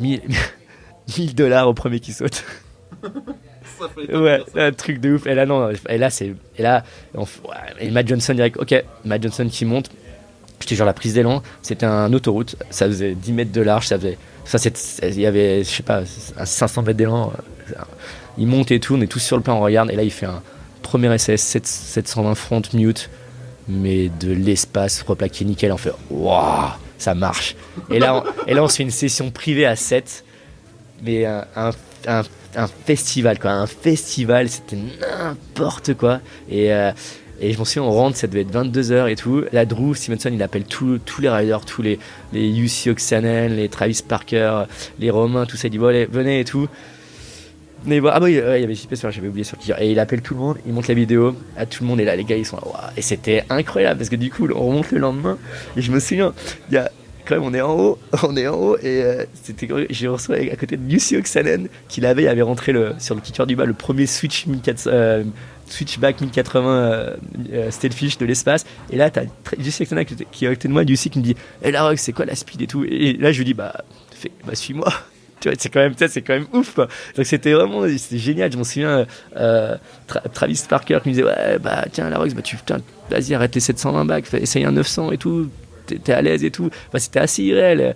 [SPEAKER 2] $1000 au premier qui saute. Ouais, un truc de ouf. Et là Matt Johnson direct, ok, Matt Johnson qui monte. Je je te jure, la prise d'élan, c'était un autoroute, ça faisait 10 mètres de large, il y avait, je sais pas, 500 mètres d'élan. Il monte et tout, on est tous sur le plan, on regarde, et là il fait un premier SS 720 front mute, mais de l'espace replaqué nickel, on fait waouh, ça marche. Et là on se fait une session privée à 7, mais un festival quoi, un festival, c'était n'importe quoi. Et je m'en souviens, on rentre, ça devait être 22h et tout. Là, Drew Stevenson, il appelle tous les riders, tous les UC Oxanen, les Travis Parker, les Romains, tout ça. Il dit, bon, allez, venez et tout. Venez voir. Ah, bah, il y avait JP, j'avais oublié sur qui. Et il appelle tout le monde, il monte la vidéo à tout le monde. Et là, les gars, ils sont là. Wow. Et c'était incroyable parce que du coup, on remonte le lendemain. Et je me souviens, il y a. Quand même, on est en haut, et j'ai reçu à côté de UC Oxanen qui la veille avait rentré sur le kicker du bas le premier Switchback 1080 Steelfish de l'espace. Et là, t'as UC Oxanen qui est à côté de moi, UC qui me dit Larocque, c'est quoi la speed et tout. Et là, je lui dis suis-moi. Tu vois, c'est quand même ouf quoi. Donc c'était génial. Je m'en souviens, Travis Parker qui me disait ouais tiens Larocque, vas-y arrête les 720 bacs, essaye un 900 et tout. T'es à l'aise et tout. Enfin, c'était assez irréel.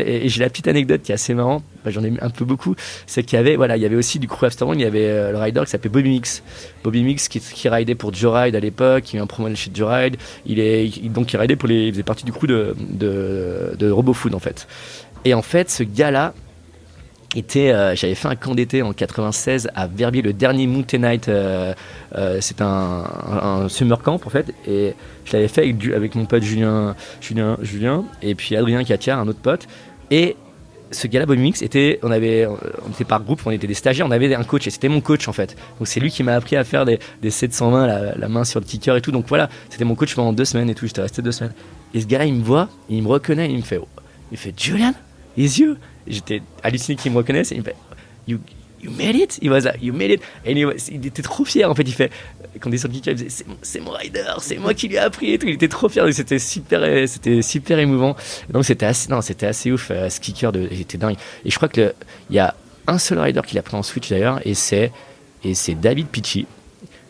[SPEAKER 2] Et j'ai la petite anecdote qui est assez marrante. J'en ai mis un peu beaucoup. C'est qu'il y avait aussi du crew after one. Il y avait le rider qui s'appelait Bobby Mix. Bobby Mix qui ridait pour Joe Ride à l'époque. Il y a eu un promo chez Joe Ride. Il ridait il faisait partie du crew de RoboFood en fait. Et en fait, ce gars-là j'avais fait un camp d'été en 96 à Verbier, le dernier Mountain Night. C'était un summer camp en fait, et je l'avais fait avec mon pote Julien, et puis Adrien Katia, un autre pote. Et ce gars-là, Bobby Mix, on était par groupe, on était des stagiaires, on avait un coach, et c'était mon coach en fait. Donc c'est lui qui m'a appris à faire des 720, la main sur le kicker et tout. Donc voilà, c'était mon coach pendant 2 semaines et tout. J'étais resté 2 semaines. Et ce gars-là, il me voit, il me reconnaît, il me fait Julian, it's you. J'étais halluciné qu'il me reconnaisse et il me fait you made it. Il was like, you made it. Et il était trop fier en fait. Il fait quand on est sur le kicker, il disait c'est mon rider, c'est moi qui lui ai appris et tout. Il était trop fier. C'était super émouvant. Donc c'était assez ouf. Ce kicker il était dingue. Et je crois que il y a un seul rider qui l'a pris en switch d'ailleurs, et c'est David Pitchy.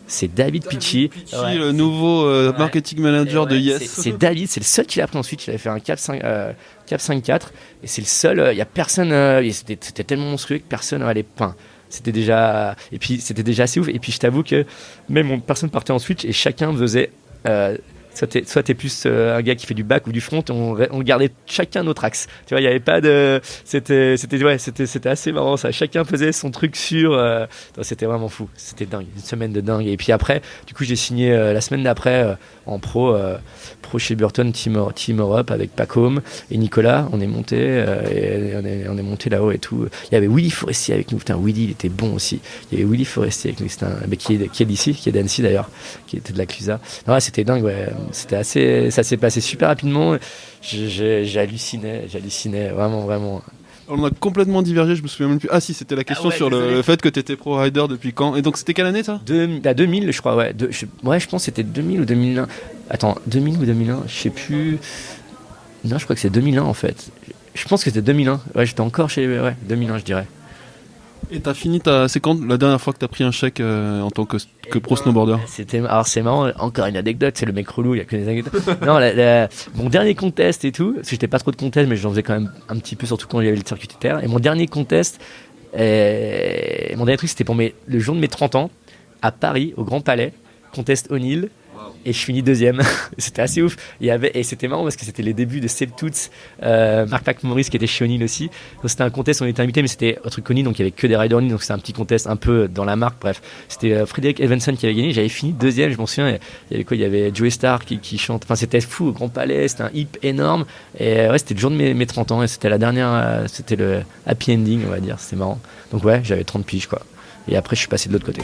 [SPEAKER 2] C'est David Pitchy,
[SPEAKER 1] le nouveau marketing manager de Yes.
[SPEAKER 2] C'est David, c'est le seul qui l'a pris ensuite. Il avait fait un Cap 5.4 et c'est le seul. Il y a personne. C'était tellement monstrueux que personne n'allait peindre. C'était déjà assez ouf. Et puis je t'avoue que même personne partait en switch et chacun faisait. Soit t'es plus un gars qui fait du back ou du front, on gardait chacun notre axe. Tu vois, il y avait pas de, c'était assez marrant ça. Chacun faisait son truc sur. C'était vraiment fou. C'était dingue, une semaine de dingue. Et puis après, du coup, j'ai signé la semaine d'après en pro chez Burton Team Europe avec Pacôme et Nicolas. On est monté on est monté là-haut et tout. Il y avait Willy Forestier avec nous. Putain, Willy, il était bon aussi. Il y avait Willy Forestier avec nous. C'était qui est d'ici, qui est d'Annecy d'ailleurs, qui était de la Clusa. Non, c'était dingue. Ouais. Ça s'est passé super rapidement. J'ai halluciné, vraiment.
[SPEAKER 1] On a complètement divergé, je me souviens même plus. Ah si, c'était la question sur le fait que tu étais pro rider depuis quand. Et donc c'était quelle année ça
[SPEAKER 2] 2000 je crois, ouais. Je pense que c'était 2000 ou 2001. Attends, 2000 ou 2001, je sais plus. Non, je crois que c'est 2001 en fait. Je pense que c'était 2001. Ouais, j'étais encore chez 2001 je dirais.
[SPEAKER 1] Et t'as fini c'est quand la dernière fois que t'as pris un chèque en tant que pro snowboarder?
[SPEAKER 2] Alors c'est marrant, encore une anecdote, c'est le mec relou, il y a que des anecdotes. Non, mon dernier contest et tout, parce que j'étais pas trop de contest, mais j'en faisais quand même un petit peu, surtout quand il y avait le circuit terre. Et mon dernier contest, mon dernier truc, c'était pour le jour de mes 30 ans, à Paris, au Grand Palais, contest O'Neill. Et je finis 2e. C'était assez ouf. Et c'était marrant parce que c'était les débuts de Seb Toots, Marc McMorris qui était chez O'Neill aussi. Donc c'était un contest, on était invité, mais c'était un truc O'Neill, donc il y avait que des riders O'Neill, donc c'était un petit contest un peu dans la marque. Bref, c'était Frédéric Evanson qui avait gagné. J'avais fini 2e, je m'en souviens. Il y avait Joey Starr qui chante. Enfin, c'était fou au Grand Palais, c'était un hip énorme. Et ouais, c'était le jour de mes 30 ans et c'était la dernière, c'était le happy ending, on va dire. C'était marrant. Donc ouais, j'avais 30 piges quoi. Et après, je suis passé de l'autre côté.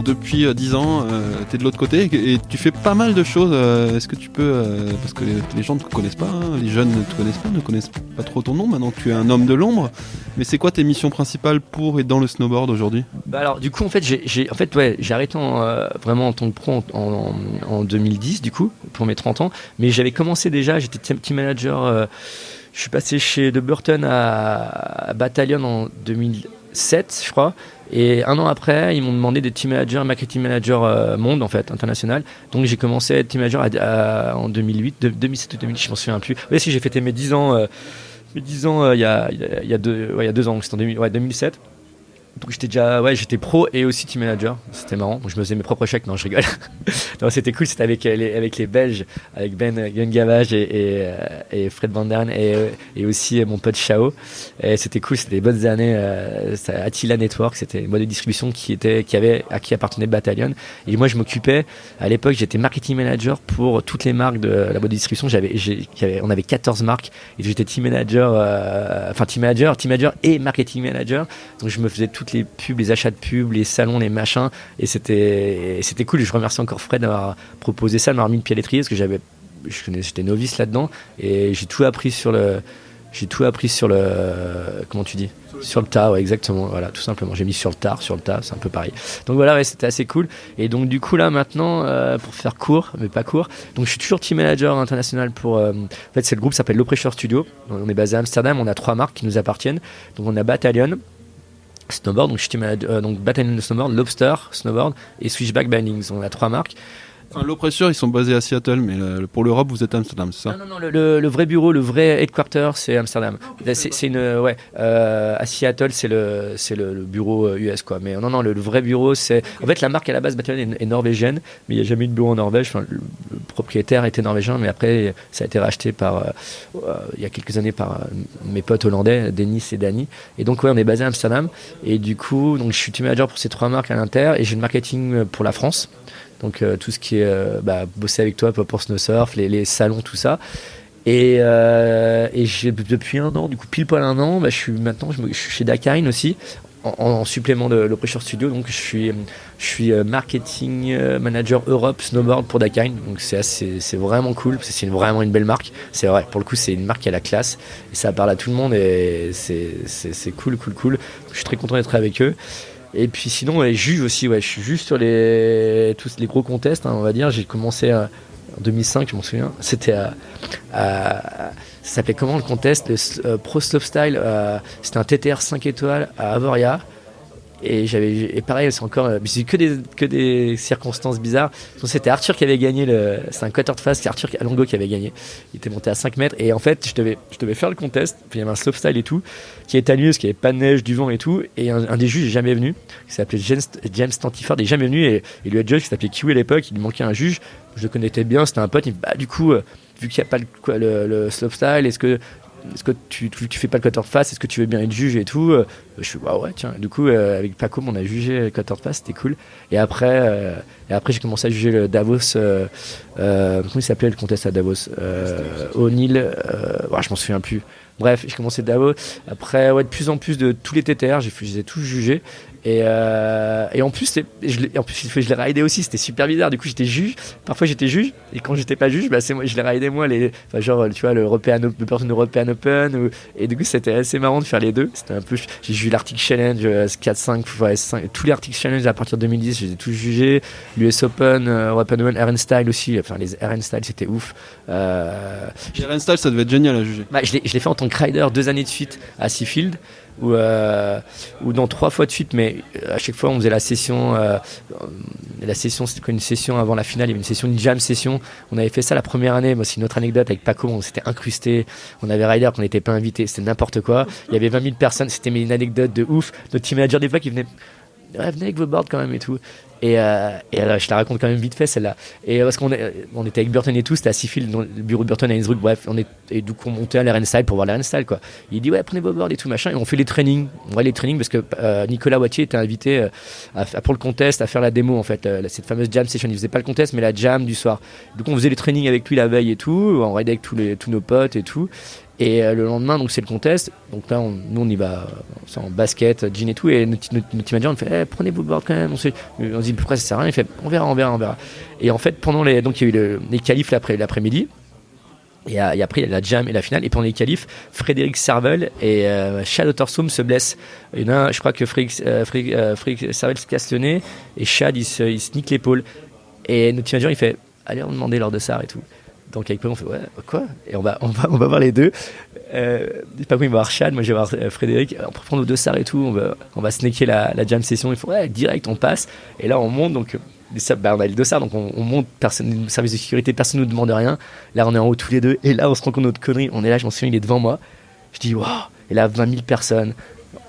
[SPEAKER 1] Depuis 10 ans, tu es de l'autre côté et tu fais pas mal de choses. Est-ce que tu peux, parce que les gens ne te connaissent pas, les jeunes ne connaissent pas trop ton nom, maintenant que tu es un homme de l'ombre, mais c'est quoi tes missions principales pour et dans le snowboard aujourd'hui?
[SPEAKER 2] Alors du coup en fait j'ai arrêté vraiment en tant que pro en 2010 du coup pour mes 30 ans, mais j'avais commencé déjà, j'étais team manager, je suis passé de Burton à Battalion en 2007, je crois. Et un an après, ils m'ont demandé des team managers, marketing manager monde, en fait, international. Donc j'ai commencé à être team manager en 2008, 2007 ou 2008, je m'en souviens plus. Oui, si, j'ai fêté mes 10 ans, il y a 2 ans, donc c'était en 2007. Donc j'étais pro et aussi team manager. C'était marrant. Donc je me faisais mes propres chèques. Non, je rigole. Non, c'était cool. C'était avec les Belges, avec Ben Gavage et Fred Van Dern et aussi mon pote Chao. Et c'était cool. C'était des bonnes années. Attila Network, c'était une boîte de distribution à qui appartenait Battalion. Et moi, je m'occupais. À l'époque, j'étais marketing manager pour toutes les marques de la boîte de distribution. On avait 14 marques et j'étais team manager et marketing manager. Donc je me faisais toutes les pubs, les achats de pubs, les salons, les machins, et c'était cool. Je remercie encore Fred d'avoir proposé ça, de m'avoir mis le pied à l'étrier, parce que j'étais novice là-dedans, et j'ai tout appris sur le comment tu dis, sur le tas, ouais, exactement, voilà, tout simplement. J'ai mis sur le tas, c'est un peu pareil. Donc voilà, ouais, c'était assez cool. Et donc du coup là maintenant, pour faire court, mais pas court, donc je suis toujours team manager international pour. En fait, c'est le groupe s'appelle Low Pressure Studio. On est basé à Amsterdam. On a 3 marques qui nous appartiennent. Donc on a Battalion Snowboard, donc je suis team manager, donc Battalion Snowboard, Lobster Snowboard et Switchback Bindings. On a 3 marques.
[SPEAKER 1] Enfin, Low Pressure, ils sont basés à Seattle, mais pour l'Europe, vous êtes à Amsterdam, c'est ça?
[SPEAKER 2] Non, le vrai bureau, le vrai headquarter, c'est Amsterdam. À Seattle, c'est le bureau US, quoi. Mais non, le vrai bureau, c'est. En fait, la marque à la base, Battalion, est norvégienne, mais il n'y a jamais eu de bureau en Norvège. Enfin, le propriétaire était norvégien, mais après, ça a été racheté il y a quelques années par mes potes hollandais, Denis et Danny. Et donc, ouais, on est basé à Amsterdam. Et du coup, donc, je suis team manager pour ces 3 marques à l'inter, et j'ai le marketing pour la France. Donc tout ce qui est bosser avec toi pour Snowsurf, les salons, tout ça. Et depuis un an, du coup pile poil un an, je suis chez Dakine aussi, en supplément de Low Pressure Studio. Donc je suis marketing manager Europe Snowboard pour Dakine. Donc c'est vraiment cool, parce que c'est vraiment une belle marque. C'est vrai, pour le coup c'est une marque qui a la classe, et ça parle à tout le monde, et c'est cool. Je suis très content d'être avec eux. Et puis sinon, juge aussi, ouais, je suis juge sur tous les gros contests, on va dire. J'ai commencé en 2005, je m'en souviens. C'était ça s'appelait comment le contest, le Pro Slopestyle. C'était un TTR 5 étoiles à Avoria. Et pareil, c'est que des circonstances bizarres. Donc, c'était Arthur qui avait gagné c'est un quarter de face, c'est Arthur Alongo qui avait gagné. Il était monté à 5 mètres, et en fait je devais faire le contest. Puis il y avait un slopestyle et tout qui est annulé parce qu'il n'y avait pas de neige, du vent et tout. Et un des juges n'est jamais venu, qui s'appelait James Stantiford, il n'est jamais venu, et lui a judge qui s'appelait Kiwi à l'époque. Il lui manquait un juge, je le connaissais bien, c'était un pote. Il me dit, du coup, vu qu'il n'y a pas le slopestyle, est-ce que tu fais pas le quarter face, est-ce que tu veux bien être juge et tout. Je suis ouais, tiens. Du coup, avec Paco, on a jugé le quarter face, c'était cool. Et après j'ai commencé à juger le Davos. Comment il s'appelait le contest à Davos, O'Neill, je m'en souviens plus. Bref, j'ai commencé Davos. Après, de plus en plus de tous les TTR, je les ai tous jugés. Et en plus, je l'ai raidé aussi, c'était super bizarre. Du coup, j'étais juge. Parfois, j'étais juge, et quand j'étais pas juge, c'est moi, je l'ai raidé moi. Genre, tu vois, le Burton European Open. Et du coup, c'était assez marrant de faire les deux. C'était un peu. J'ai jugé l'Arctic Challenge 4, 5, tous les Arctic Challenge à partir de 2010, je les ai tous jugés. L'US Open, European Open, RN Style aussi. Enfin, les RN Style, c'était ouf.
[SPEAKER 1] Les RN Style, ça devait être génial à juger.
[SPEAKER 2] Je l'ai fait en tant que rider 2 années de suite à Seafield. Ou dans 3 fois de suite, mais à chaque fois on faisait la session. La session, c'était quoi, une session avant la finale? Il y avait une session, une jam session. On avait fait ça la première année. Moi, c'est une autre anecdote avec Paco. On s'était incrusté. On avait rider qu'on n'était pas invité. C'était n'importe quoi. Il y avait 20 000 personnes. C'était une anecdote de ouf. Notre team manager des fois qui venait. Ouais, venez avec vos boards quand même et tout. Et je la raconte quand même vite fait celle-là. Et parce qu'on était avec Burton et tout, c'était à Seafield, dans le bureau de Burton à Innsbruck. Bref, et du coup on montait à l'RN Style pour voir l'RN Style, quoi. Il dit ouais, prenez vos boards et tout machin. Et on fait les trainings. On voit les trainings parce que Nicolas Wattier était invité pour le contest à faire la démo, en fait, cette fameuse jam session. Il faisait pas le contest mais la jam du soir. Donc on faisait les trainings avec lui la veille et tout. On raidait avec tous nos potes et tout. Et le lendemain, donc c'est le contest. Donc là, nous on y va en basket, jean et tout. Et notre team manager, on fait prenez vos boards quand même. On se dit pourquoi ça sert à rien. Il fait on verra. Et en fait, donc il y a eu les qualifs l'après-midi. Et après, il y a la jam et la finale. Et pendant les qualifs, Frédéric Servel et Chad Ottersum se blessent. Il y en a, je crois que Frédéric Servel se casse le nez et Chad il se nique l'épaule. Et notre team manager, il fait allez, on demandait lors de ça et tout. Donc avec Paco, on fait ouais, quoi? Et on va voir les deux. Paco il va voir Chad, moi je vais voir Frédéric. On peut prendre nos dossards et tout, on va snacker la jam session. Il faut ouais, direct on passe. Et là on monte donc. On a les dossards, donc on monte, service de sécurité, personne ne nous demande rien. Là, on est en haut tous les deux, et là, on se rend compte de notre connerie. On est là, je m'en souviens, il est devant moi. Je dis, waouh, et là, 20 000 personnes.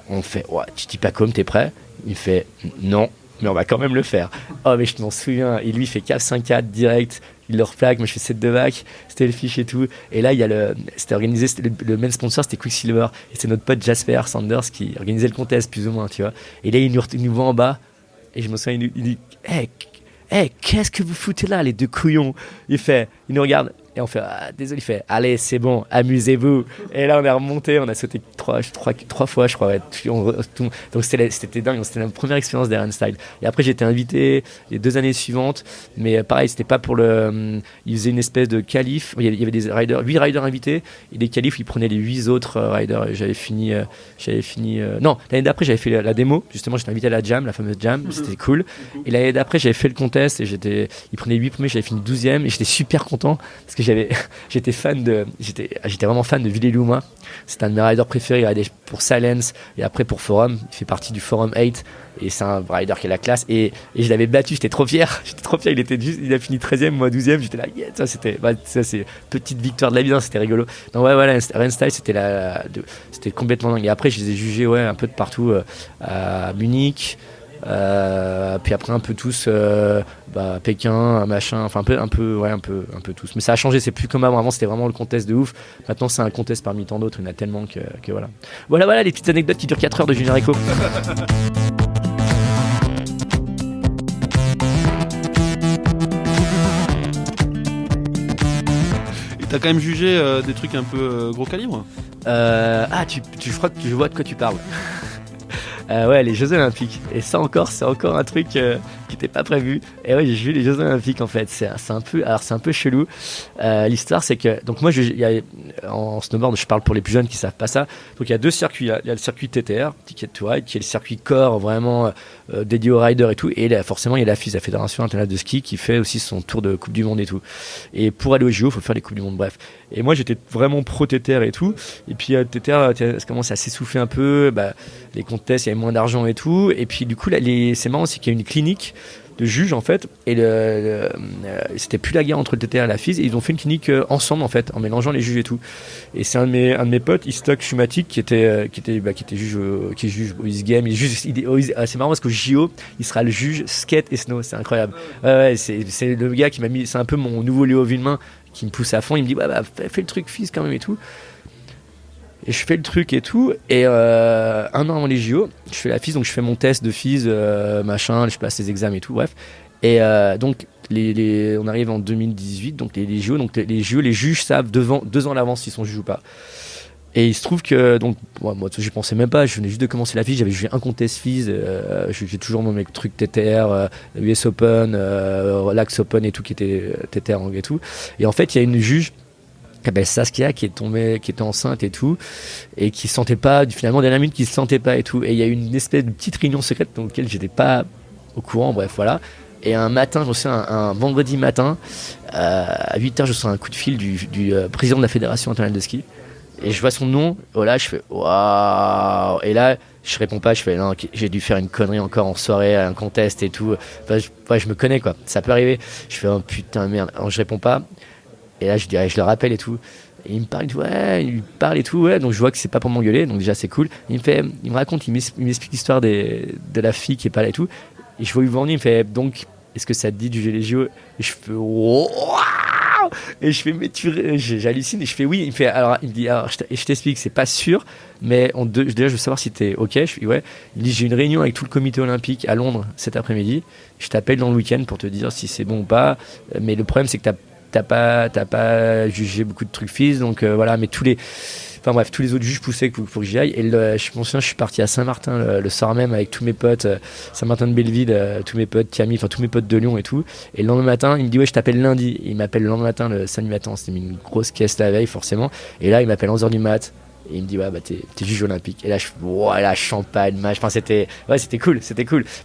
[SPEAKER 2] On fait, ouais, tu dis pas comme, t'es prêt? Il fait, non, mais on va quand même le faire. Oh, mais je m'en souviens, et lui, il fait 4-5-4 direct, il leur plaque, moi je fais 7 de bac, c'était le fiche et tout. Et là, il y a c'était organisé, le main sponsor, c'était Quicksilver, et c'est notre pote Jasper Sanders qui organisait le contest, plus ou moins, tu vois. Et là, il nous voit en bas, et je me souviens, il dit, hey, qu'est-ce que vous foutez là, les deux couillons? Il nous regarde, et on fait, ah, désolé, il fait, allez, c'est bon, amusez-vous. Et là, on est remonté, on a sauté trois fois, je crois. Ouais, donc c'était dingue, c'était la première expérience d'Air Style. Et après, j'ai été invité les 2 années suivantes, mais pareil, c'était pas pour ils faisaient une espèce de qualif. Il y avait des riders, 8 riders invités, et des qualifs où ils prenaient les 8 autres riders. Et j'avais fini. Non, l'année d'après, j'avais fait la démo. Justement, j'étais invité à la jam, la fameuse jam, c'était cool. Et l'année d'après, j'avais fait le contest, et ils prenaient les 8 premiers, j'avais fini 12e, et j'étais super content parce que j'étais vraiment fan de Villeluma. C'est un de mes riders préférés. Il ridait pour Silence et après pour Forum. Il fait partie du Forum 8 et c'est un rider qui est la classe. Et je l'avais battu. J'étais trop fier. Il a fini 13e, moi 12e. J'étais là, yeah, ça c'est petite victoire de la vie. Hein, c'était rigolo. Donc ouais, voilà, Ren Style c'était complètement dingue. Et après, je les ai jugés un peu de partout à Munich. Puis après un peu tous Pékin, machin, enfin un peu tous, mais ça a changé, c'est plus comme avant c'était vraiment le contest de ouf, maintenant c'est un contest parmi tant d'autres, il y en a tellement que voilà les petites anecdotes qui durent 4 heures de Julien Rico.
[SPEAKER 1] Et t'as quand même jugé des trucs un peu gros calibre.
[SPEAKER 2] Je crois que je vois de quoi tu parles. Ouais, les Jeux Olympiques. Et ça encore, c'est encore un truc qui n'était pas prévu. Et ouais, j'ai vu les Jeux Olympiques en fait. C'est un peu chelou. L'histoire, c'est que donc moi, en snowboard, je parle pour les plus jeunes qui savent pas ça. Donc il y a 2 circuits. Il y a le circuit TTR, Ticket to Ride, qui est le circuit core vraiment dédié aux riders et tout. Et là, forcément, il y a la FIS, la Fédération internationale de ski, qui fait aussi son tour de Coupe du Monde et tout. Et pour aller au JO, il faut faire les Coupes du Monde. Bref. Et moi, j'étais vraiment pro TTR et tout. Et puis TTR, ça commence à s'essouffler un peu. Les contests, il y avait moins d'argent et tout. Et puis du coup, là, c'est marrant, c'est qu'il y a une clinique de juges en fait. Et c'était plus la guerre entre le TTR et la FIS. Et ils ont fait une clinique ensemble en fait, en mélangeant les juges et tout. Et c'est un de mes potes, Istok Shumatic, qui était juge, qui est juge au X Games. C'est marrant parce qu'au JO, il sera le juge skate et snow. C'est incroyable. Ouais, c'est le gars qui m'a mis. C'est un peu mon nouveau Léo Villemain qui me pousse à fond. Il me dit fais le truc FIS quand même et tout. Et je fais le truc et tout, et 1 an avant les JO, je fais la FIS, donc je fais mon test de FIS, machin, je passe les examens et tout, bref. Et donc, on arrive en 2018, donc les JO, les juges savent 2 ans à l'avance s'ils sont juges ou pas. Et il se trouve que, donc, moi, j'y pensais même pas, je venais juste de commencer la FIS, j'avais jugé un contest FIS, j'ai toujours mon truc TTR, US Open, Relax Open et tout, qui était TTR et tout. Et en fait, il y a une juge, Saskia, qui était enceinte et tout, et qui se sentait pas, finalement dernière minute, qui se sentait pas et tout, et il y a eu une espèce de petite réunion secrète dans laquelle j'étais pas au courant, bref voilà. Et un matin, je reçois un vendredi matin à 8h, je reçois un coup de fil du président de la Fédération internationale de ski, et je vois son nom, voilà, je fais waouh, et là je réponds pas, je fais non, j'ai dû faire une connerie encore en soirée, un contest et tout, je me connais quoi, ça peut arriver. Je fais oh putain merde, alors je réponds pas. Et là, je le rappelle et tout. Et il me parle et tout, ouais. Donc je vois que c'est pas pour m'engueuler, donc déjà c'est cool. Il me raconte, il m'explique l'histoire de la fille qui est pas là et tout. Et je vois lui vendre, il me fait donc, est-ce que ça te dit de juger les JO? Et je fais waouh! Et je fais mais j'hallucine et je fais oui. Il me fait alors, il me dit alors je t'explique, c'est pas sûr, mais déjà je veux savoir si t'es ok. Je suis ouais. Il me dit j'ai une réunion avec tout le comité olympique à Londres cet après-midi. Je t'appelle dans le week-end pour te dire si c'est bon ou pas. Mais le problème c'est que t'as pas jugé beaucoup de trucs FIS, donc voilà, mais tous les autres juges poussaient pour que j'y aille. Et je me souviens, je suis parti à Saint-Martin le soir même avec tous mes potes, Saint-Martin-de-Belleville, tous mes potes Tiamy, enfin tous mes potes de Lyon et tout. Et le lendemain matin, il me dit ouais, je t'appelle lundi. Et il m'appelle le lendemain matin, le samedi matin, c'était mis une grosse caisse la veille forcément. Et là, il m'appelle 11h du mat. Et il me dit ouais bah t'es juge olympique. Et là je voilà champagne match. Enfin c'était cool.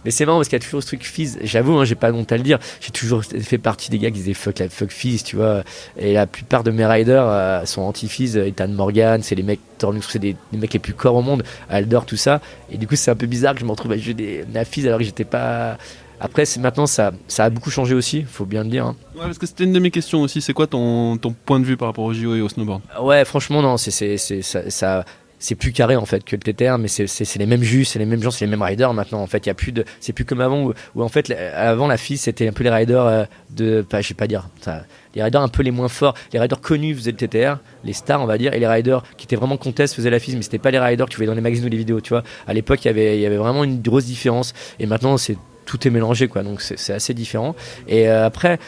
[SPEAKER 2] Mais c'est marrant parce qu'il y a toujours ce truc FIS. J'avoue j'ai pas honte à le dire. J'ai toujours fait partie des gars qui disaient fuck FIS tu vois. Et la plupart de mes riders sont anti FIS. Ethan Morgan, c'est les mecs c'est des mecs les plus corps au monde. Aldor tout ça. Et du coup c'est un peu bizarre que je me retrouve à jouer la FIS alors que j'étais pas. Après, maintenant, ça a beaucoup changé aussi, faut bien le dire. Hein.
[SPEAKER 1] Ouais, parce que c'était une de mes questions aussi. C'est quoi ton point de vue par rapport au JO et au snowboard ?
[SPEAKER 2] Ouais, franchement, non, c'est plus carré en fait que le TTR, mais c'est les mêmes juges, c'est les mêmes gens, c'est les mêmes riders maintenant. En fait, il y a plus c'est plus comme avant où en fait, avant la FIS c'était un peu les riders je vais pas dire ça. Les riders un peu les moins forts, les riders connus faisaient le TTR, les stars on va dire, et les riders qui étaient vraiment contest faisaient la FIS, mais c'était pas les riders que tu voyais dans les magazines ou les vidéos, tu vois. À l'époque, il y avait vraiment une grosse différence, et maintenant tout est mélangé quoi, donc c'est assez différent. Et après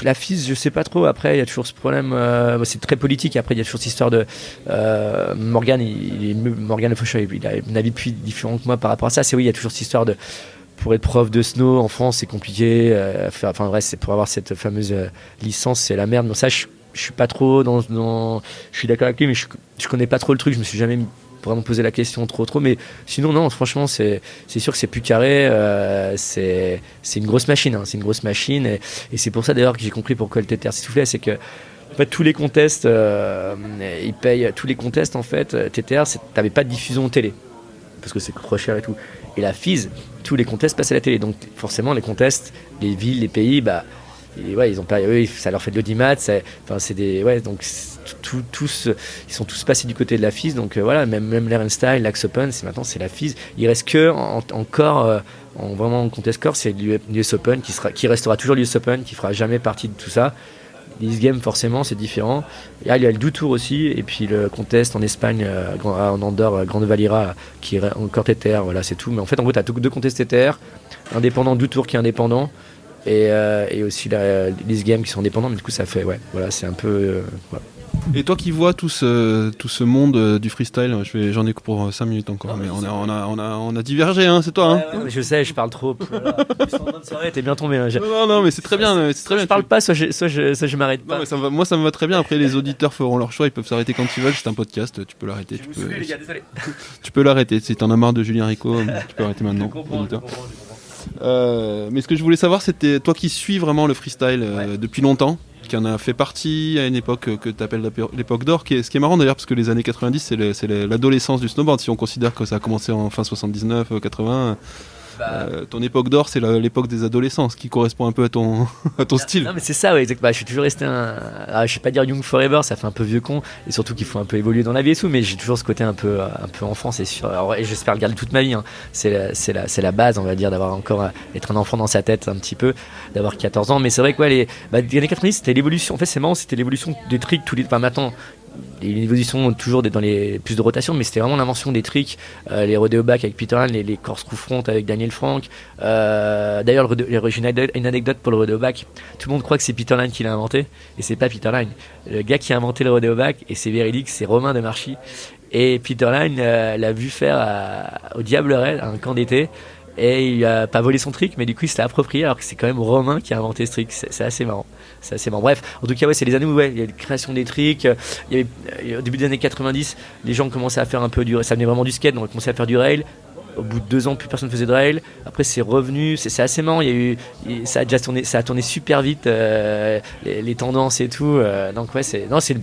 [SPEAKER 2] la FIS je sais pas trop, après il y a toujours ce problème, c'est très politique, après il y a toujours cette histoire de Morgan Le Faucheur, il a un avis plus différent que moi par rapport à ça. Il y a toujours cette histoire de pour être prof de snow en France c'est compliqué, enfin bref c'est pour avoir cette fameuse licence c'est la merde. Donc ça je suis pas trop dans je suis d'accord avec lui mais je connais pas trop le truc, je me suis jamais vraiment poser la question trop, mais sinon non franchement c'est sûr que c'est plus carré, c'est une grosse machine hein, c'est une grosse machine et c'est pour ça d'ailleurs que j'ai compris pourquoi le TTR s'essoufflait, c'est que en fait tous les contests ils payent tous les contests en fait TTR t'avais pas de diffusion télé parce que c'est trop cher et tout, et la FIS tous les contests passent à la télé, donc forcément les contests les villes les pays et ouais, ils ont pas, eux, ça leur fait de l'audimat, c'est des, ouais, donc tous, ils sont tous passés du côté de la FIS, donc voilà, même l'Air Style, l'Axe Open, maintenant c'est la FIS. Il reste que encore vraiment en contest corps, c'est l'US Open qui restera toujours l'US Open, qui fera jamais partie de tout ça. Les Games forcément c'est différent. Il y a le Do Tour aussi, et puis le contest en Espagne, en Andorre, Grande Valira, qui est encore TTR, voilà c'est tout. Mais en fait t'as deux contests TTR, indépendant Do Tour qui est indépendant. Et aussi les games qui sont indépendants, mais du coup ça fait voilà c'est un peu voilà.
[SPEAKER 1] Et toi qui vois tout ce monde du freestyle, j'en ai pour 5 minutes encore, mais on a divergé hein, c'est toi hein.
[SPEAKER 2] Ouais, je sais, je parle trop. T'es bien tombé. Hein.
[SPEAKER 1] Non mais c'est très bien, c'est très bien.
[SPEAKER 2] Je parle pas, soit je m'arrête pas.
[SPEAKER 1] Non, mais ça me va très bien. Après les auditeurs feront leur choix, ils peuvent s'arrêter quand ils veulent. C'est un podcast, tu peux l'arrêter.
[SPEAKER 2] Les gars, désolé.
[SPEAKER 1] Tu peux l'arrêter. Si t'en as marre de Julien Rico, tu peux arrêter maintenant.
[SPEAKER 2] Je comprends.
[SPEAKER 1] Mais ce que je voulais savoir, c'était toi qui suis vraiment le freestyle depuis longtemps, qui en a fait partie à une époque que tu appelles l'époque d'or, ce qui est marrant d'ailleurs parce que les années 90 c'est l'adolescence du snowboard, si on considère que ça a commencé en fin 79, 80. Ton époque d'or, c'est l'époque des adolescents, ce qui correspond un peu à ton style.
[SPEAKER 2] Non mais c'est ça, ouais, exactement. Je suis toujours resté je vais pas dire young forever, ça fait un peu vieux con, et surtout qu'il faut un peu évoluer dans la vie et tout, mais j'ai toujours ce côté un peu enfant, c'est sûr. Alors, et j'espère le garder toute ma vie. Hein. C'est la base, on va dire, d'avoir encore être un enfant dans sa tête un petit peu, d'avoir 14 ans. Mais c'est vrai que les années 90, c'était l'évolution. En fait, c'est marrant, c'était l'évolution des tricks maintenant. Les évolutions toujours dans les plus de rotation, mais c'était vraiment l'invention des tricks, les rodeo back avec Peter Lane, les corkscrew front avec Daniel Frank. D'ailleurs, j'ai une anecdote pour le rodeo back. Tout le monde croit que c'est Peter Lane qui l'a inventé, et c'est pas Peter Lane. Le gars qui a inventé le rodeo back, et c'est véridique, c'est Romain de Marchy. Et Peter Lane l'a vu faire au Diableret, à un camp d'été. Et il a pas volé son trick, mais du coup il se l'a approprié, alors que c'est quand même Romain qui a inventé ce trick. C'est assez marrant. Bref, en tout cas c'est les années où il y a la création des tricks. Au début des années 90, les gens commençaient à faire un peu ça venait vraiment du skate, donc on commençait à faire du rail. Au bout de 2 ans, plus personne faisait de rail. Après, c'est revenu. C'est assez marrant. Ça a tourné super vite, les tendances et tout. Donc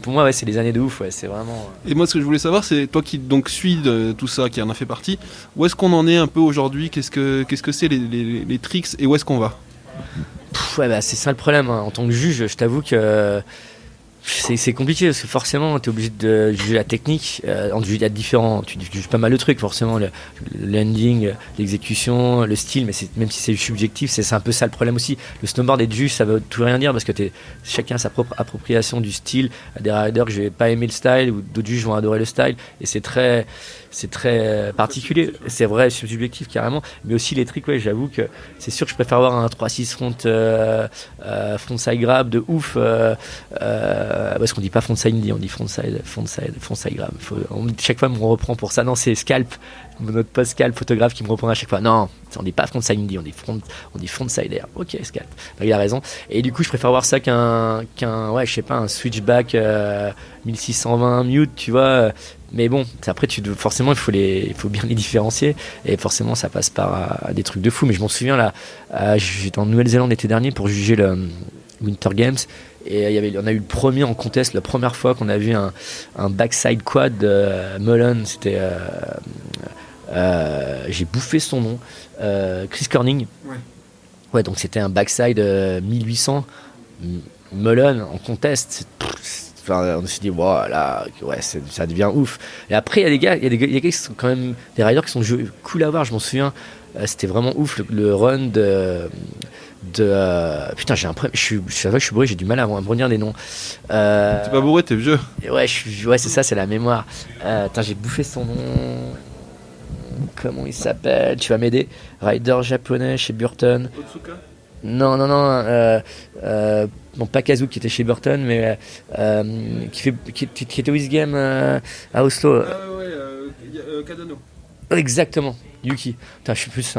[SPEAKER 2] pour moi, c'est les années de ouf. Ouais, c'est vraiment.
[SPEAKER 1] Et moi, ce que je voulais savoir, c'est toi qui donc suis de tout ça, qui en a fait partie. Où est-ce qu'on en est un peu aujourd'hui ? Qu'est-ce que c'est les tricks et où est-ce qu'on va ?
[SPEAKER 2] C'est ça le problème. Hein. En tant que juge, je t'avoue que. C'est compliqué parce que forcément tu es obligé de juger la technique, il y a différents, tu juges pas mal de trucs forcément, le landing, l'exécution, le style, mais même si c'est subjectif, c'est un peu ça le problème aussi. Le snowboard et de juge ça veut tout rien dire parce que chacun a sa propre appropriation du style. Des riders que je vais pas aimer le style ou d'autres juges vont adorer le style, et c'est très particulier, c'est vrai, c'est subjectif carrément, mais aussi les tricks, j'avoue que c'est sûr que je préfère avoir un 3-6 front side grab de ouf parce qu'on dit pas frontside indie, on dit frontside grab. Chaque fois, on reprend pour ça. Non, c'est Scalp, notre pote Scalp, photographe, qui me reprend à chaque fois. Non, on dit pas frontside indie, on dit frontside air. Ok, Scalp. Il a raison. Et du coup, je préfère voir ça qu'un un switchback 1620 mute, tu vois. Mais bon, après, forcément, il faut bien les différencier. Et forcément, ça passe par des trucs de fou. Mais je m'en souviens, là, j'étais en Nouvelle-Zélande l'été dernier pour juger le Winter Games. Et on a eu le premier en contest, la première fois qu'on a vu un backside quad Mullen. C'était. J'ai bouffé son nom. Chris Corning. Ouais, donc c'était un backside 1800 Mullen en contest. On s'est dit, voilà, ouais, ça devient ouf. Et après, il y a des gars qui sont quand même des riders qui sont cool à voir. Je m'en souviens, c'était vraiment ouf le run putain, j'ai un problème. Je suis bourré, j'ai du mal à me retenir des noms.
[SPEAKER 1] T'es pas bourré, t'es vieux.
[SPEAKER 2] Ouais, c'est ça, c'est la mémoire. J'ai bouffé son nom. Comment il s'appelle? Tu vas m'aider. Rider japonais chez Burton.
[SPEAKER 1] Otsuka?
[SPEAKER 2] Non, pas Kazu qui était chez Burton, mais qui était Wiz Game à Oslo.
[SPEAKER 1] Kadano.
[SPEAKER 2] Exactement, Yuki. Putain, je suis plus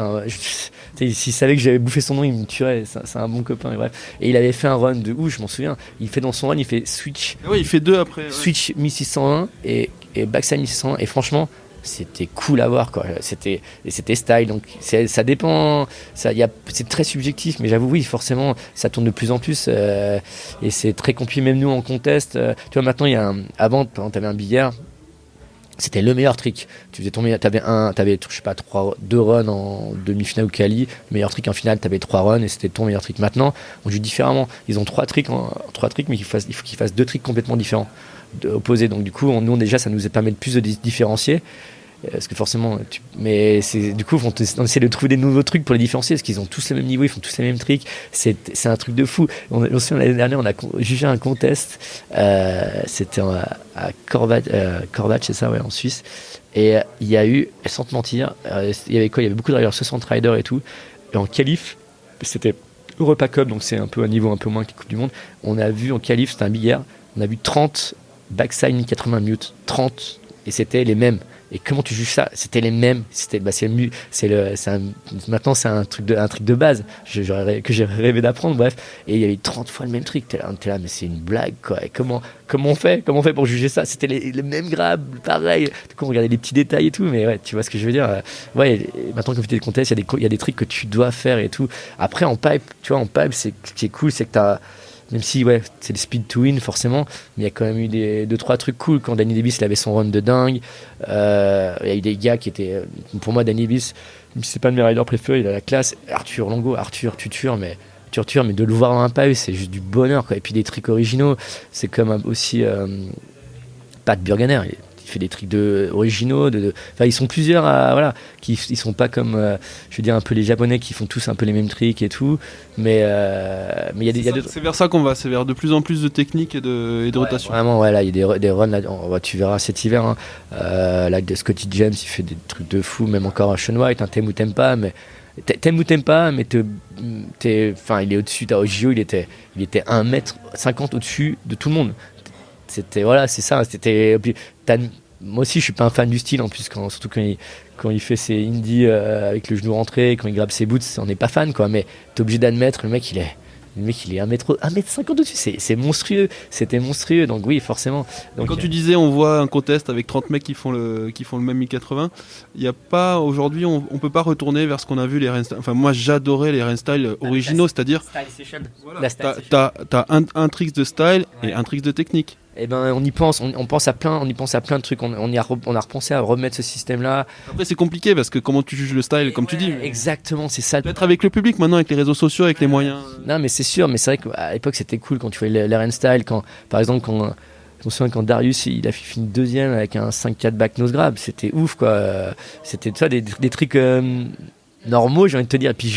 [SPEAKER 2] s'il savait que j'avais bouffé son nom, il me tuerait. C'est un bon copain. Et bref. Et il avait fait un run de ouf, je m'en souviens. Dans son run, il fait switch.
[SPEAKER 1] Ah ouais, il fait 2 après. Ouais.
[SPEAKER 2] Switch 1601 et backside 1601. Et franchement, c'était cool à voir, quoi. C'était style, donc ça dépend. C'est très subjectif, mais j'avoue, oui, forcément, ça tourne de plus en plus et c'est très compliqué, même nous en contest. Tu vois, maintenant, avant, t'avais un billard. C'était le meilleur trick. Tu faisais tomber, t'avais je sais pas, 2 runs en demi-finale ou quali. Le meilleur trick en finale, t'avais 3 runs et c'était ton meilleur trick. Maintenant, on joue différemment. Ils ont 3 tricks, mais il faut qu'ils fassent 2 tricks complètement différents, opposés. Donc du coup, nous déjà, ça nous permet de plus de différencier. Parce que forcément, du coup, on essaie de trouver des nouveaux trucs pour les différencier parce qu'ils ont tous le même niveau, ils font tous les mêmes tricks. C'est un truc de fou. L'année dernière, on a jugé un contest. C'était à Corvat, c'est ça, ouais, en Suisse. Et il y a eu, sans te mentir, il y avait quoi? Il y avait beaucoup de riders, 60 riders et tout. Et en qualif, c'était Europa Cup, donc c'est un peu un niveau un peu moins que les Coupes du Monde. On a vu en qualif, c'était un billard, on a vu 30 backside 1080 mute, 30, et c'était les mêmes. Et comment tu juges ça? C'était les mêmes. Maintenant, c'est un truc de base que j'ai rêvé d'apprendre. Bref, et il y avait 30 fois le même trick. T'es là, mais c'est une blague, quoi. Et comment on fait pour juger ça? C'était les mêmes grabs, pareil. Du coup, on regardait les petits détails et tout. Mais ouais, tu vois ce que je veux dire. Ouais. Et maintenant, quand tu fais des contests, il y a des tricks que tu dois faire et tout. Après, en pipe, tu vois, ce qui est cool, c'est que t'as. Même si c'est le speed to win forcément, mais il y a quand même eu 2-3 trucs cool. Quand Danny Davis il avait son run de dingue, il y a eu des gars qui étaient, pour moi, Danny Davis, même si c'est pas le meilleur rider préféré, il a la classe. Arthur Longo, tu tues, mais de le voir dans un pipe, c'est juste du bonheur, quoi. Et puis des tricks originaux, c'est comme aussi Pat Burganer. Il fait des trucs originaux. Enfin, ils sont plusieurs ils sont pas comme, je veux dire, un peu les Japonais qui font tous un peu les mêmes tricks et tout. Mais il y a
[SPEAKER 1] c'est vers ça qu'on va, c'est vers de plus en plus de techniques et de rotation.
[SPEAKER 2] Vraiment, ouais, là, il y a des runs, là, tu verras cet hiver. Hein. Là, Scotty James, il fait des trucs de fou, même encore Sean White, t'aimes ou t'aimes pas, mais. T'aimes ou t'aimes pas, mais il est au-dessus. Au JO, il était 1m50 au-dessus de tout le monde. C'est ça. Moi aussi, je suis pas un fan du style en plus, surtout quand il fait ses indies avec le genou rentré, quand il grabe ses boots, on n'est pas fan, quoi. Mais t'es obligé d'admettre, le mec il est 1m50 au-dessus, c'est monstrueux. C'était monstrueux, donc oui, forcément. Donc,
[SPEAKER 1] quand tu disais, on voit un contest avec 30 mecs qui font le même 1080, il y a pas, aujourd'hui, on peut pas retourner vers ce qu'on a vu, les Rainstyle. Enfin, moi, j'adorais les Rainstyle originaux, c'est-à-dire. T'as un trick de style et un trick de technique.
[SPEAKER 2] Eh ben, on pense à plein de trucs. On a repensé à remettre ce système-là.
[SPEAKER 1] Après, c'est compliqué parce que comment tu juges le style, comme tu dis.
[SPEAKER 2] Exactement, c'est ça.
[SPEAKER 1] Peut-être avec le public maintenant, avec les réseaux sociaux, avec les moyens.
[SPEAKER 2] Non, mais c'est sûr. Mais c'est vrai qu'à l'époque, c'était cool quand tu voyais l'Air Style. Par exemple, je me souviens quand Darius il a fini deuxième avec un 5-4 back nose grab, c'était ouf, quoi. C'était des trucs normaux, j'ai envie de te dire. Et puis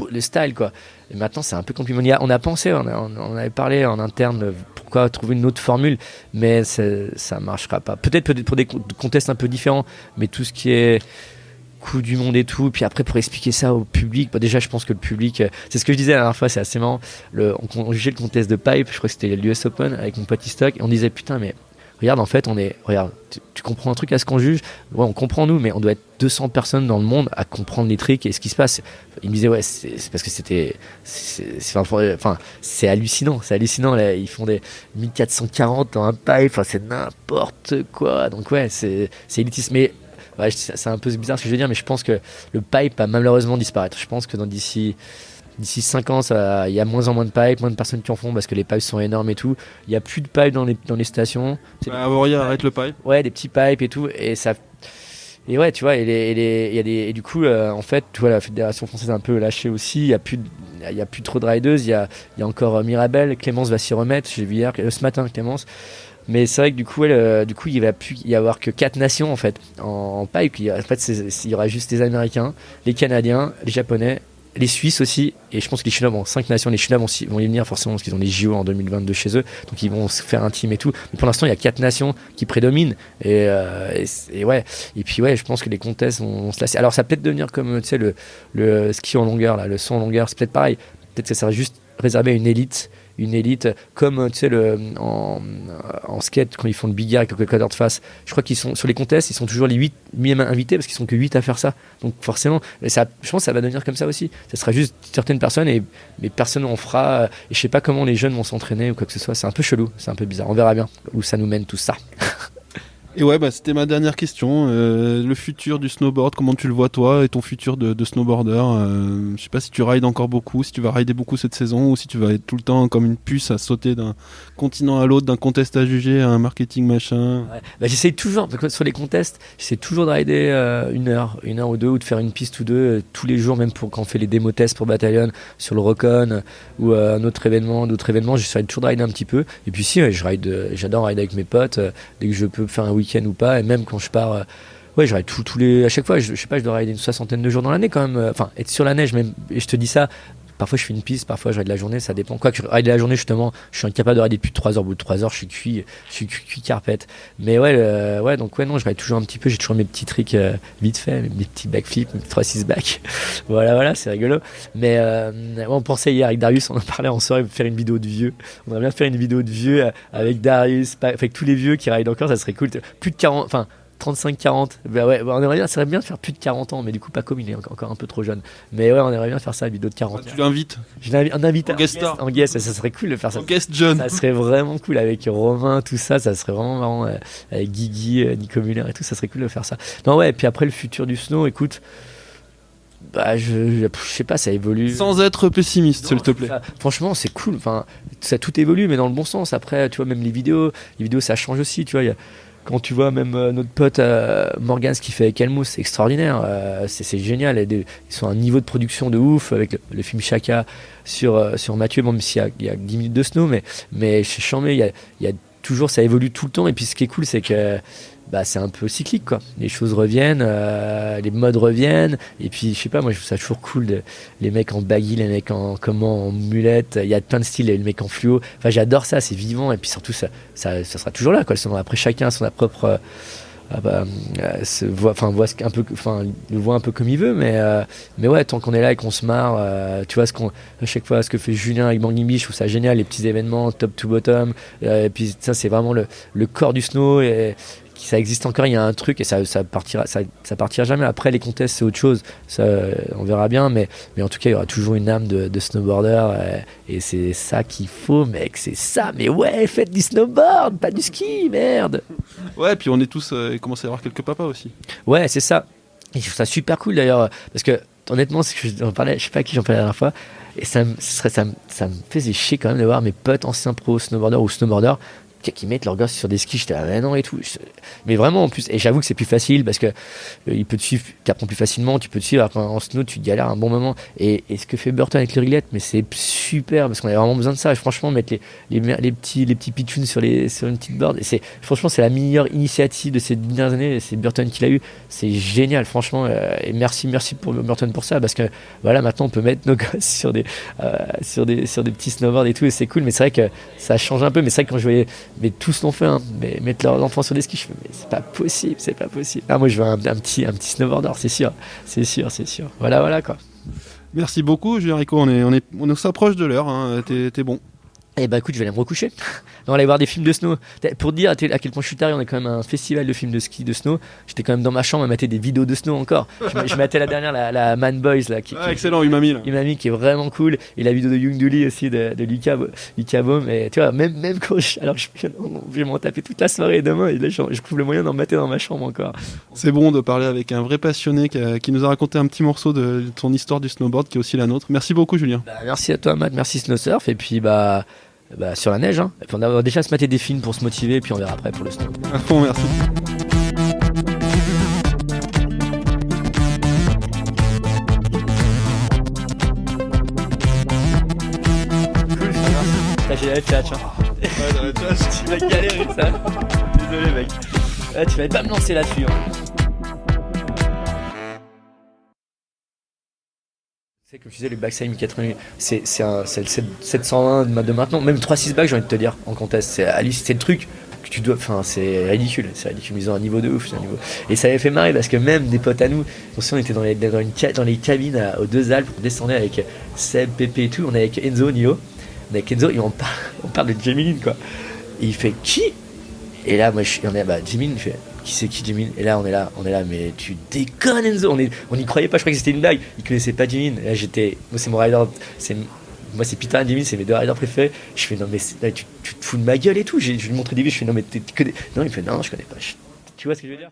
[SPEAKER 2] le style, quoi. Et maintenant, c'est un peu compliqué. On a pensé, on avait parlé en interne. Pourquoi trouver une autre formule, mais ça marchera pas. Peut-être pour des contests un peu différents, mais tout ce qui est Coupe du Monde et tout. Puis après, pour expliquer ça au public, déjà, je pense que le public, c'est ce que je disais la dernière fois, c'est assez marrant. On jugeait le contest de pipe, je crois que c'était l'US Open avec mon pote Stock, et on disait putain, mais regarde, en fait, regarde, tu comprends un truc à ce qu'on juge? Ouais, on comprend nous, mais on doit être 200 personnes dans le monde à comprendre les tricks et ce qui se passe. Il me disait, ouais, c'est parce que c'est hallucinant, là, ils font des 1440 dans un pipe, enfin, c'est n'importe quoi. Donc, ouais, c'est élitiste. Mais, ouais, c'est un peu bizarre ce que je veux dire, mais je pense que le pipe va malheureusement disparaître. Je pense que d'ici 5 ans, il y a moins en moins de pipes, moins de personnes qui en font parce que les pipes sont énormes et tout. Il n'y a plus de pipes dans les stations.
[SPEAKER 1] Avoria, arrête le pipe.
[SPEAKER 2] Ouais, des petits pipes et tout. Et ouais, tu vois, et du coup, en fait, tu vois, la Fédération française a un peu lâché aussi. Il y a plus trop de rideuses. Il y a encore Mirabel. Clémence va s'y remettre. J'ai vu hier, ce matin, Clémence. Mais c'est vrai que du coup, il va plus y avoir que 4 nations en fait en pipe. Il y aura juste les Américains, les Canadiens, les Japonais, les Suisses aussi, et je pense que les Chinois, 5 nations, les Chinois vont y venir forcément parce qu'ils ont les JO en 2022 chez eux, donc ils vont se faire un team et tout. Mais pour l'instant, il y a 4 nations qui prédominent, et ouais. Et puis ouais, je pense que les contests vont se lasser. Alors ça va peut-être devenir comme tu sais le ski en longueur là, le saut en longueur, c'est peut-être pareil. Peut-être que ça sera juste réservé à une élite comme tu sais en skate quand ils font le big air avec le quadre de face. Je crois qu'ils sont sur les contests, ils sont toujours les 8 invités parce qu'ils sont que 8 à faire ça. Donc forcément, je pense que ça va devenir comme ça aussi. Ça sera juste certaines personnes mais personne en fera. Et je sais pas comment les jeunes vont s'entraîner ou quoi que ce soit. C'est un peu chelou, c'est un peu bizarre. On verra bien où ça nous mène tout ça.
[SPEAKER 1] Et ouais, c'était ma dernière question. Le futur du snowboard, comment tu le vois toi et ton futur de snowboarder? Je sais pas si tu rides encore beaucoup, si tu vas rider beaucoup cette saison ou si tu vas être tout le temps comme une puce à sauter d'un continent à l'autre, d'un contest à juger à un marketing machin.
[SPEAKER 2] Ouais. J'essaye toujours, parce que sur les contests, j'essaie toujours de rider une heure ou deux ou de faire une piste ou deux tous les jours, même quand on fait les démo tests pour Battalion sur le Rocon ou d'autres événements, j'essaie toujours de rider un petit peu. Et puis si, j'adore rider avec mes potes dès que je peux faire un week-end ou pas, et même quand je pars je ride à chaque fois je sais pas, je dois rider une 60aine de jours dans l'année quand même, être sur la neige même, et je te dis ça, parfois je fais une piste, parfois je ride la journée, ça dépend. Quoi que je ride la journée, justement, je suis incapable de rider plus de 3 heures. Au bout de 3 heures, je suis cuit carpette. Mais donc non, je ride toujours un petit peu, j'ai toujours mes petits tricks vite fait, mes petits backflips, mes 3-6 back. voilà, c'est rigolo. Mais on pensait hier avec Darius, on en parlait en soirée, faire une vidéo de vieux. On aimerait bien faire une vidéo de vieux avec Darius, avec tous les vieux qui rident encore, ça serait cool. Plus de 40, 35-40, on aimerait bien, ça serait bien de faire plus de 40 ans, mais du coup pas comme il est encore un peu trop jeune. Mais ouais, on aimerait bien faire ça, une vidéo de 40.
[SPEAKER 1] Tu l'invites?
[SPEAKER 2] On invite
[SPEAKER 1] en guest star.
[SPEAKER 2] En guest, ça serait cool de faire ça.
[SPEAKER 1] En guest jeune.
[SPEAKER 2] Ça serait vraiment cool avec Romain, tout ça serait vraiment marrant, avec Guigui, Nico Muller et tout, ça serait cool de faire ça. Non ouais, et puis après le futur du snow, écoute, je sais pas, ça évolue.
[SPEAKER 1] Sans être pessimiste, s'il te plaît.
[SPEAKER 2] Franchement, c'est cool, ça tout évolue, mais dans le bon sens. Après, tu vois, même les vidéos ça change aussi, tu vois, quand tu vois même notre pote Morgan, ce qu'il fait avec Elmous, c'est extraordinaire, c'est génial. Ils sont à un niveau de production de ouf avec le film Chaka sur Mathieu, même s'il y a 10 minutes de snow, mais chez Chambé, il y a toujours, ça évolue tout le temps. Et puis ce qui est cool, c'est que c'est un peu cyclique, quoi. Les choses reviennent, les modes reviennent, et puis je sais pas, moi je trouve ça toujours cool, les mecs en baggy, les mecs en mulette, il y a plein de styles, les mecs en fluo, j'adore ça, c'est vivant, et puis surtout ça sera toujours là, quoi. Après chacun a son propre le voit un peu comme il veut, mais ouais, tant qu'on est là et qu'on se marre, tu vois, à chaque fois ce que fait Julien avec Bangimbi, je trouve ça génial, les petits événements top to bottom, et puis ça c'est vraiment le corps du snow, et ça existe encore, il y a un truc, et ça partira jamais. Après les contests c'est autre chose, ça on verra bien, mais en tout cas il y aura toujours une âme de snowboarder, et c'est ça qu'il faut, mec, c'est ça. Mais ouais, faites du snowboard, pas du ski, merde.
[SPEAKER 1] Ouais, puis on est tous commencé à avoir quelques papas aussi.
[SPEAKER 2] Ouais, c'est ça, et je trouve ça super cool d'ailleurs, parce que honnêtement, c'est que je sais pas à qui j'en parlais la dernière fois, et ça me faisait chier quand même de voir mes potes anciens pro snowboarders ou snowboarders qui mettent leurs gosses sur des skis. J'étais là, non et tout. Mais vraiment en plus, et j'avoue que c'est plus facile parce que il peut te suivre, tu apprends plus facilement, tu peux te suivre, alors qu'en snow tu galères un bon moment. Et ce que fait Burton avec les réglettes, mais c'est super parce qu'on a vraiment besoin de ça. Et franchement, mettre les petits pitchouns sur une petite board, et franchement c'est la meilleure initiative de ces dernières années. C'est Burton qui l'a eu, c'est génial franchement, et merci pour Burton pour ça, parce que voilà, maintenant on peut mettre nos gosses sur des petits snowboards et tout, et c'est cool. Mais c'est vrai que ça change un peu. Mais c'est vrai que quand je voyais mais tous l'ont fait, hein. Mais mettre leurs enfants sur des skis, je fais, mais c'est pas possible. Ah, moi, je veux un petit snowboarder, c'est sûr. Voilà, quoi.
[SPEAKER 1] Merci beaucoup, Julien Rico. On s'approche de l'heure. Hein. T'es bon.
[SPEAKER 2] Eh bah écoute, je vais aller me recoucher. On va aller voir des films de snow. Pour dire à quel point je suis taré, on est quand même un festival de films de ski de snow. J'étais quand même dans ma chambre à mater des vidéos de snow encore. Je matais la dernière, la Man Boys là,
[SPEAKER 1] excellent, Umami là.
[SPEAKER 2] Umami qui est vraiment cool, et la vidéo de Young Dooley aussi de Lucas Baum. Et tu vois, même quand je vais m'en taper toute la soirée demain, et là je trouve le moyen d'en mater dans ma chambre encore.
[SPEAKER 1] C'est bon de parler avec un vrai passionné qui nous a raconté un petit morceau de son histoire du snowboard qui est aussi la nôtre. Merci beaucoup, Julien.
[SPEAKER 2] Merci à toi, Matt. Merci Snowsurf, et puis sur la neige, hein. Et puis on va déjà se mater des films pour se motiver, et puis on verra après pour le snow.
[SPEAKER 1] À fond, merci.
[SPEAKER 2] Cool, j'ai la tchatch, hein.
[SPEAKER 1] Ouais,
[SPEAKER 2] tu vas galérer, ça. Désolé, mec. Tu vas pas me lancer là-dessus, hein. Comme je disais, le backside 1080, c'est le 720 de maintenant, même 3.6 back, j'ai envie de te dire, en contest. C'est le truc que tu dois. Enfin, c'est ridicule. Ils ont un niveau de ouf. Et ça avait fait marrer parce que même des potes à nous, on était dans les cabines aux Deux Alpes, on descendait avec Seb, Pépé et tout, on est avec Enzo, Nio. On est avec Enzo et on parle de Jamie Lynn, quoi. Et il fait qui? Et là, moi, Jamie Lynn, il fait. Qui c'est qui Jimin? Et là on est là, mais tu déconnes, Enzo, on y croyait pas, je croyais que c'était une blague, il connaissait pas Jimin. Et là moi c'est mon rider, c'est Peter et Jimin, c'est mes deux riders préférés. Je fais non mais là, tu te fous de ma gueule et tout, je lui montre des vidéos, je fais non mais tu connais, non il fait non je connais pas, tu vois ce que je veux dire.